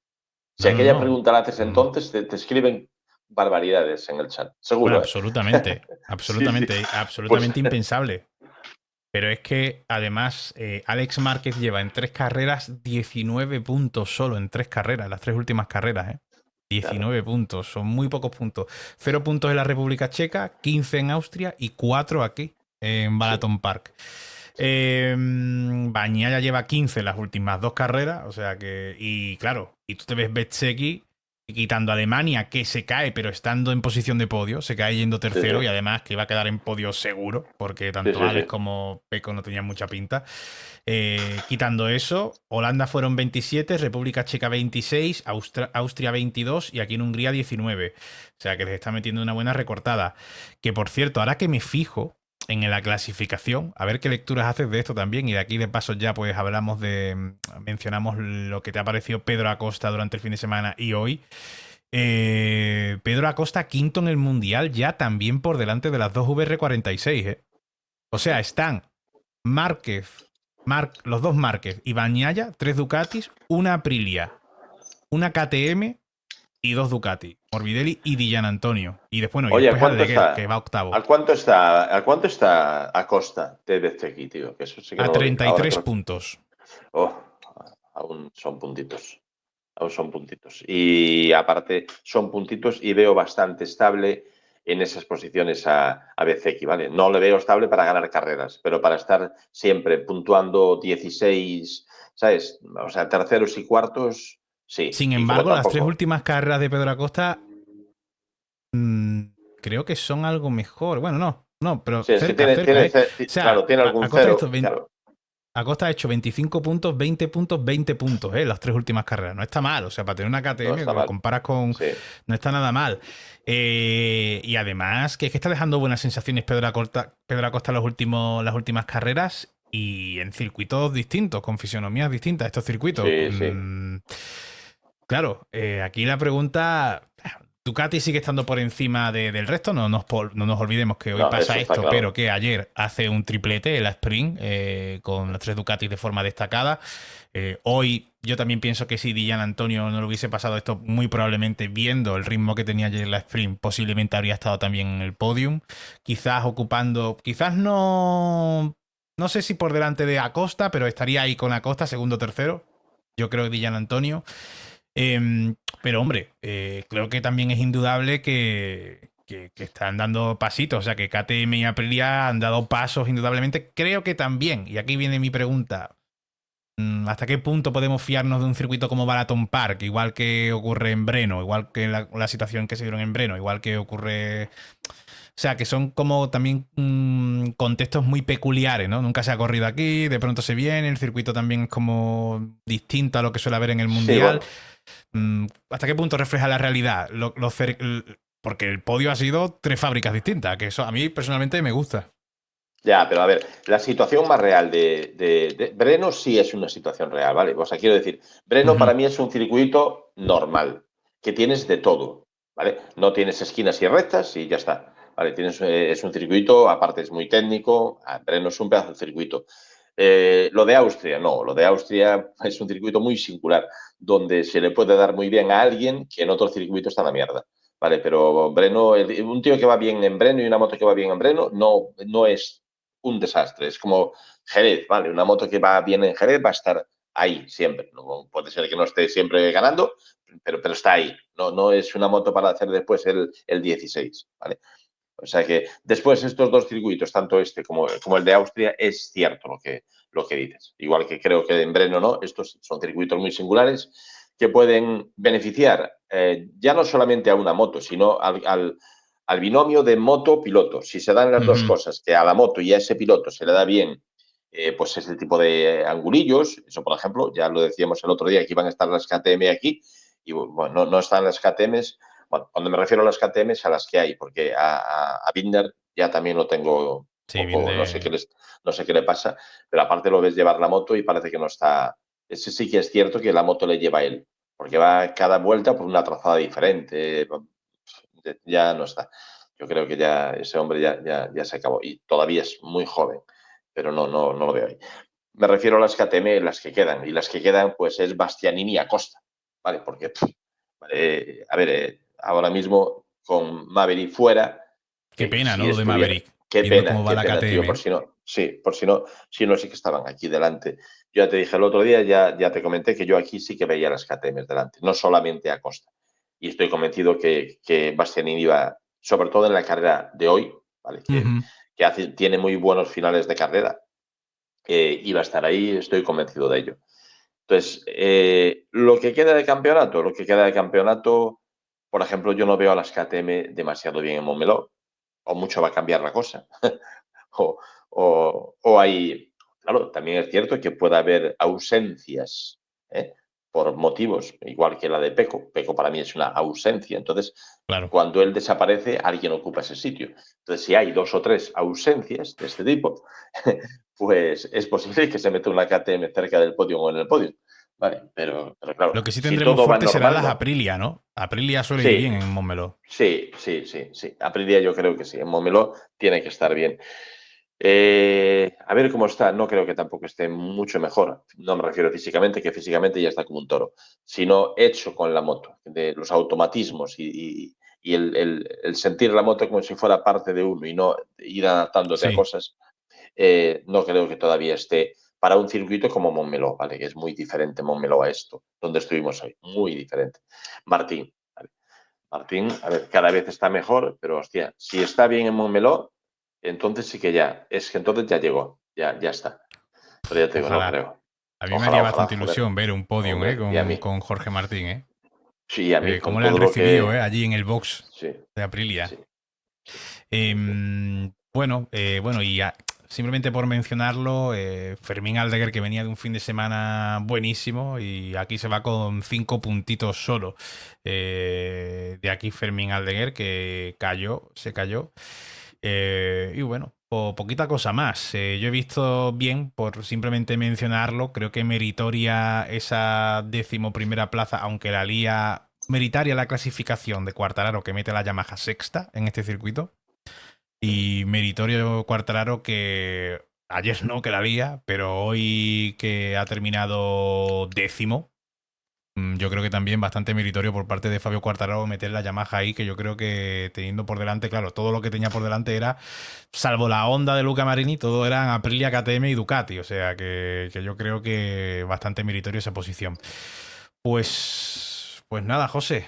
Si No, no, aquella no. pregunta la haces Mm. entonces, te escriben barbaridades en el chat. Bueno, Seguro, ¿eh? absolutamente. Sí, sí. Absolutamente. Pues Absolutamente impensable. Pero es que además Alex Márquez lleva en 3 carreras 19 puntos solo en 3 carreras, las 3 últimas carreras, ¿eh? claro, 19 puntos, son muy pocos puntos. 0 puntos en la República Checa, 15 en Austria y 4 aquí en sí, Balaton Park. sí, Bagnaia lleva 15 en las últimas 2 carreras, o sea que. Y claro, y tú te ves Bezzecchi quitando a Alemania, que se cae, pero estando en posición de podio, se cae yendo sí, tercero y sí, además que iba a quedar en podio seguro, porque sí, tanto sí, Alex sí. como Peco no tenían mucha pinta. Quitando eso, Holanda fueron 27, República Checa 26, Austria 22 y aquí en Hungría 19. O sea que les está metiendo una buena recortada. Que por cierto, ahora que me fijo en la clasificación, a ver qué lecturas haces de esto también y de aquí de paso ya pues hablamos mencionamos lo que te ha parecido Pedro Acosta durante el fin de semana y hoy. Pedro Acosta quinto en el Mundial ya también por delante de las dos VR46, ¿eh? O sea, están Márquez, los dos Márquez y Bagnaia, 3 Ducatis, una Aprilia, una KTM y 2 Ducati. Morbidelli y Di Antonio. Y después, bueno, y Oye, después Aldeguer, que va octavo. ¿a cuánto está Acosta de Bezeki, tío? Que eso sí que A no lo vi. Ahora 33 creo que, puntos. oh, aún son puntitos. Aún son puntitos. Y aparte, son puntitos y veo bastante estable en esas posiciones a Bezeki, ¿vale? No le veo estable para ganar carreras, pero para estar siempre puntuando 16, ¿sabes? O sea, terceros y cuartos, sí. Sin Y como embargo, las 3 tampoco. últimas carreras de Pedro Acosta mmm, creo que son algo mejor. Bueno, no, no, pero Sí, es que cerca, cerca, ¿eh? O claro, sea, tiene algún Acosta, cero, claro. Acosta ha hecho 25 puntos, 20 puntos, 20 puntos, las 3 últimas carreras. No está mal, o sea, para tener una No KTM, está lo mal. comparas con. Sí, No está nada mal. Y además, que es que está dejando buenas sensaciones Pedro Acosta en las últimas carreras y en circuitos distintos, con fisionomías distintas, estos circuitos. sí, sí. Claro, aquí la pregunta. Ducati sigue estando por encima del resto, no nos olvidemos que hoy No, pasa eso está esto, pero claro. que ayer hace un triplete, el sprint, con las 3 Ducatis de forma destacada. Hoy yo también pienso que si Dillan Antonio no le hubiese pasado esto, muy probablemente viendo el ritmo que tenía ayer en la sprint, posiblemente habría estado también en el podium. Quizás ocupando, quizás no sé si por delante de Acosta, pero estaría ahí con Acosta, segundo o tercero. Yo creo que Dillan Antonio. Pero hombre, creo que también es indudable que están dando pasitos, o sea que KTM y Aprilia han dado pasos indudablemente. Creo que también, y aquí viene mi pregunta, ¿hasta qué punto podemos fiarnos de un circuito como Balaton Park? Igual que ocurre en Breno, igual que la situación que se dieron en Breno, igual que ocurre. O sea, que son como también contextos muy peculiares, ¿no? Nunca se ha corrido aquí, de pronto se viene, el circuito también es como distinto a lo que suele haber en el Sí, Mundial. bueno. ¿Hasta qué punto refleja la realidad? Porque el podio ha sido 3 fábricas distintas, que eso a mí personalmente me gusta. Ya, pero a ver, la situación más real de Breno sí es una situación real, ¿vale? O sea, quiero decir, Breno Ujú, para mí es un circuito normal, que tienes de todo, ¿vale? No tienes esquinas y rectas y ya está, ¿vale? Es un circuito, aparte es muy técnico, Breno es un pedazo de circuito. Lo de Austria, no, lo de Austria es un circuito muy singular, donde se le puede dar muy bien a alguien que en otro circuito está en la mierda. Vale, pero Breno, un tío que va bien en Breno y una moto que va bien en Breno no es un desastre. Es como Jerez, ¿vale? Una moto que va bien en Jerez va a estar ahí siempre. No, puede ser que no esté siempre ganando, pero está ahí. No es una moto para hacer después el 16, ¿vale? O sea que después estos dos circuitos, tanto este como el de Austria, es cierto lo que dices. Igual que creo que en Breno no, estos son circuitos muy singulares que pueden beneficiar ya no solamente a una moto, sino al binomio de moto-piloto. Si se dan las dos ujú. cosas, que a la moto y a ese piloto se le da bien pues ese tipo de angulillos, eso por ejemplo, ya lo decíamos el otro día que iban a estar las KTM aquí, y bueno, no están las KTMs. Bueno, cuando me refiero a las KTMs, a las que hay, porque a Binder ya también lo tengo un Sí, bien poco, de... no sé qué le pasa, pero aparte lo ves llevar la moto y parece que no está. Ese sí que es cierto que la moto le lleva a él, porque va cada vuelta por una trazada diferente, ya no está. Yo creo que ya ese hombre ya se acabó y todavía es muy joven, pero no lo veo ahí. Me refiero a las KTM, las que quedan, y las que quedan pues es Bastianini y Acosta, ¿vale? Porque, a ver, ahora mismo con Maverick fuera, Qué pena, ¿no? si Lo de estuviera, Maverick, viendo cómo va qué la pena, tío, KTM. por si no, si no sí que estaban aquí delante. Yo ya te dije el otro día, ya te comenté que yo aquí sí que veía las KTM delante, no solamente a Costa. Y estoy convencido que Bastianini iba, sobre todo en la carrera de hoy, ¿vale? Ujú. Tiene muy buenos finales de carrera, iba a estar ahí, estoy convencido de ello. Entonces, lo que queda de campeonato, por ejemplo, yo no veo a las KTM demasiado bien en Montmeló, o mucho va a cambiar la cosa. o, o hay, claro, también es cierto que puede haber ausencias, ¿eh? Por motivos, igual que la de Peco. Peco para mí es una ausencia. Entonces, Claro. cuando él desaparece, alguien ocupa ese sitio. Entonces, si hay 2 o 3 ausencias de este tipo, pues es posible que se meta una KTM cerca del podio o en el podio. Vale, pero claro, Lo que sí si tendremos todo va fuerte serán normal, las no. Aprilia, ¿no? Aprilia suele ir bien Sí, en Montmeló. sí. Aprilia yo creo que sí. En Montmeló tiene que estar bien. A ver cómo está. No creo que tampoco esté mucho mejor. No me refiero físicamente, que físicamente ya está como un toro, sino hecho con la moto, de los automatismos y el sentir la moto como si fuera parte de uno y no ir adaptándote a Sí. cosas. No creo que todavía esté para un circuito como Montmeló, ¿vale? Que es muy diferente Montmeló a esto, donde estuvimos hoy. Muy diferente. Martín, ¿vale? Martín, a ver, cada vez está mejor, pero hostia, si está bien en Montmeló, entonces sí que ya, es que entonces ya llegó, ya está. Pero ya te digo, no Ojalá. creo. A mí me haría Ojalá, bastante joder. ilusión ver un podium, Hombre, y a mí. con Jorge Martín, Sí, a mí, con Cómo le han todo lo recibido, que. allí en el box Sí, de Aprilia. sí, en fin. Bueno, simplemente por mencionarlo, Fermín Aldeguer, que venía de un fin de semana buenísimo y aquí se va con 5 puntitos solo. De aquí Fermín Aldeguer, que se cayó. Y bueno, poquita cosa más. Yo he visto bien, por simplemente mencionarlo, creo que meritoria esa 11ª plaza, aunque la lía meritaria la clasificación de Quartararo, que mete la Yamaha sexta en este circuito. Y meritorio Quartararo, que ayer no, que la lía, pero hoy que ha terminado 10º. Yo creo que también bastante meritorio por parte de Fabio Quartararo meter la Yamaha ahí, que yo creo que teniendo por delante, claro, todo lo que tenía por delante era, salvo la Honda de Luca Marini, todo eran Aprilia, KTM y Ducati, o sea que yo creo que bastante meritorio esa posición. Pues nada, José,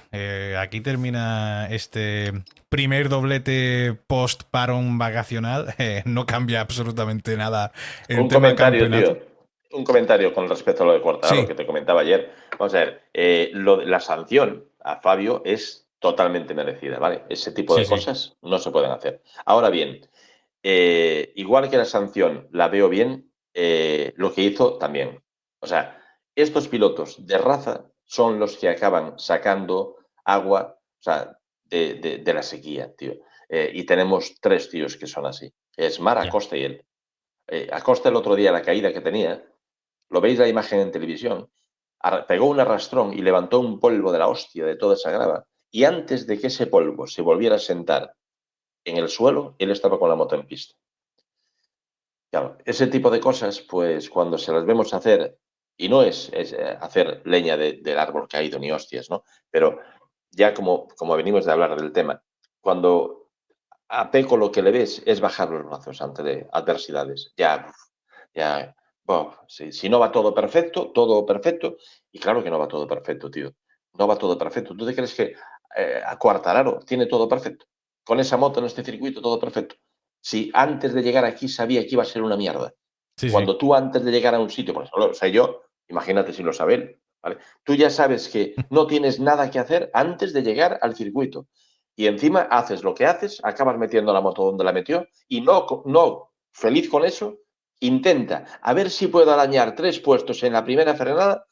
aquí termina este primer doblete post parón vacacional. No cambia absolutamente nada en Un tema comentario, tío. campeonato. Un comentario con respecto a lo de Quartararo Sí, que te comentaba ayer. Vamos a ver, la sanción a Fabio es totalmente merecida, ¿vale? Ese tipo sí, de sí. cosas no se pueden hacer. Ahora bien, igual que la sanción la veo bien, lo que hizo también. O sea, estos pilotos de raza son los que acaban sacando agua, o sea, de la sequía, tío. Y tenemos 3 tíos que son así. Es Mar, Ya. Acosta y él. Acosta el otro día, la caída que tenía, lo veis la imagen en televisión, pegó un arrastrón y levantó un polvo de la hostia de toda esa grava. Y antes de que ese polvo se volviera a sentar en el suelo, él estaba con la moto en pista. Claro, ese tipo de cosas, pues cuando se las vemos hacer, y no es hacer leña del árbol caído ni hostias, ¿no? Pero ya como venimos de hablar del tema, cuando a Peco lo que le ves es bajar los brazos ante adversidades. Ya, si no va todo perfecto, y claro que no va todo perfecto, tío. No va todo perfecto. ¿Tú te crees que a Quartararo tiene todo perfecto? Con esa moto en este circuito, todo perfecto. Si antes de llegar aquí sabía que iba a ser una mierda. Sí, sí. Cuando tú antes de llegar a un sitio, por ejemplo, lo sé yo, imagínate si lo sabe él, ¿vale? Tú ya sabes que no tienes nada que hacer antes de llegar al circuito. Y encima haces lo que haces, acabas metiendo la moto donde la metió y no feliz con eso, intenta a ver si puedo arañar 3 puestos en la primera frenada.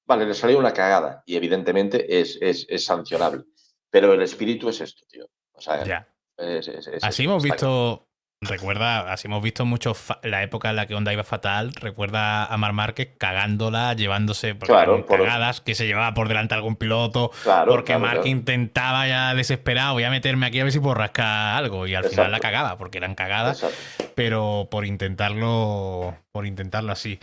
Vale, le salió una cagada y evidentemente es sancionable. Pero el espíritu es esto, tío. O sea, Ya. es Así eso, hemos está claro. visto, recuerda, así hemos visto mucho la época en la que Honda iba fatal. Recuerda a Marc Márquez cagándola, llevándose, porque eran Claro, cagadas, que se llevaba por delante a algún piloto, claro, porque claro, Marc claro. intentaba ya desesperado, voy a meterme aquí a ver si puedo rascar algo, y al final la Exacto, cagaba, porque eran cagadas, exacto. pero por intentarlo así.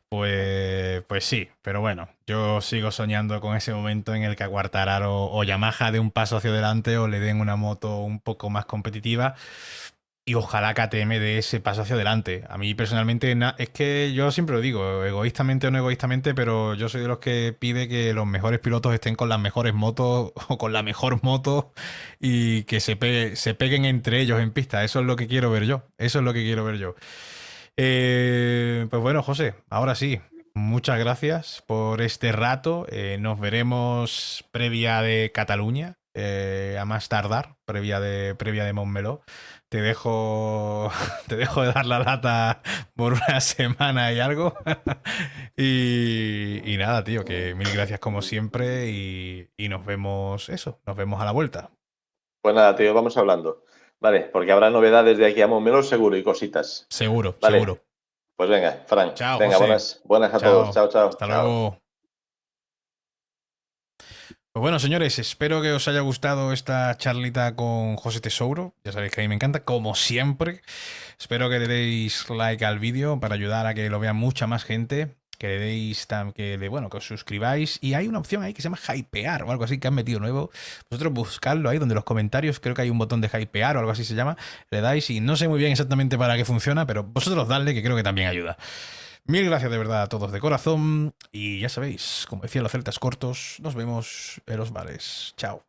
Pues sí, pero bueno, yo sigo soñando con ese momento en el que a Quartararo o Yamaha dé un paso hacia adelante o le den una moto un poco más competitiva y ojalá KTM dé ese paso hacia adelante. A mí personalmente es que yo siempre lo digo, egoístamente o no egoístamente, pero yo soy de los que pide que los mejores pilotos estén con las mejores motos o con la mejor moto y que se peguen entre ellos en pista. Eso es lo que quiero ver yo. Eso es lo que quiero ver yo. Pues bueno, José, ahora sí, muchas gracias por este rato. Nos veremos previa de Cataluña, a más tardar, previa de Montmeló. Te dejo, te dejo de dar la lata por una semana y algo. Y nada, tío, que mil gracias como siempre y nos vemos eso, nos vemos a la vuelta. Pues nada, tío, vamos hablando. Vale, porque habrá novedades de aquí a Montmeló seguro y cositas. Seguro, Vale, seguro. pues venga, Fran, Chao, venga, José. buenas a todos. Chao. Chao, chao, Hasta chao. luego. Pues bueno, señores, espero que os haya gustado esta charlita con José Tesouro. Ya sabéis que a mí me encanta, como siempre. Espero que le deis like al vídeo para ayudar a que lo vea mucha más gente. Que le deis, bueno, que os suscribáis. Y hay una opción ahí que se llama hypear o algo así que han metido nuevo. Vosotros buscadlo ahí donde los comentarios, creo que hay un botón de hypear o algo así se llama. Le dais y no sé muy bien exactamente para qué funciona, pero vosotros dadle que creo que también ayuda. Mil gracias de verdad a todos de corazón. Y ya sabéis, como decían los celtas cortos, nos vemos en los bares. Chao.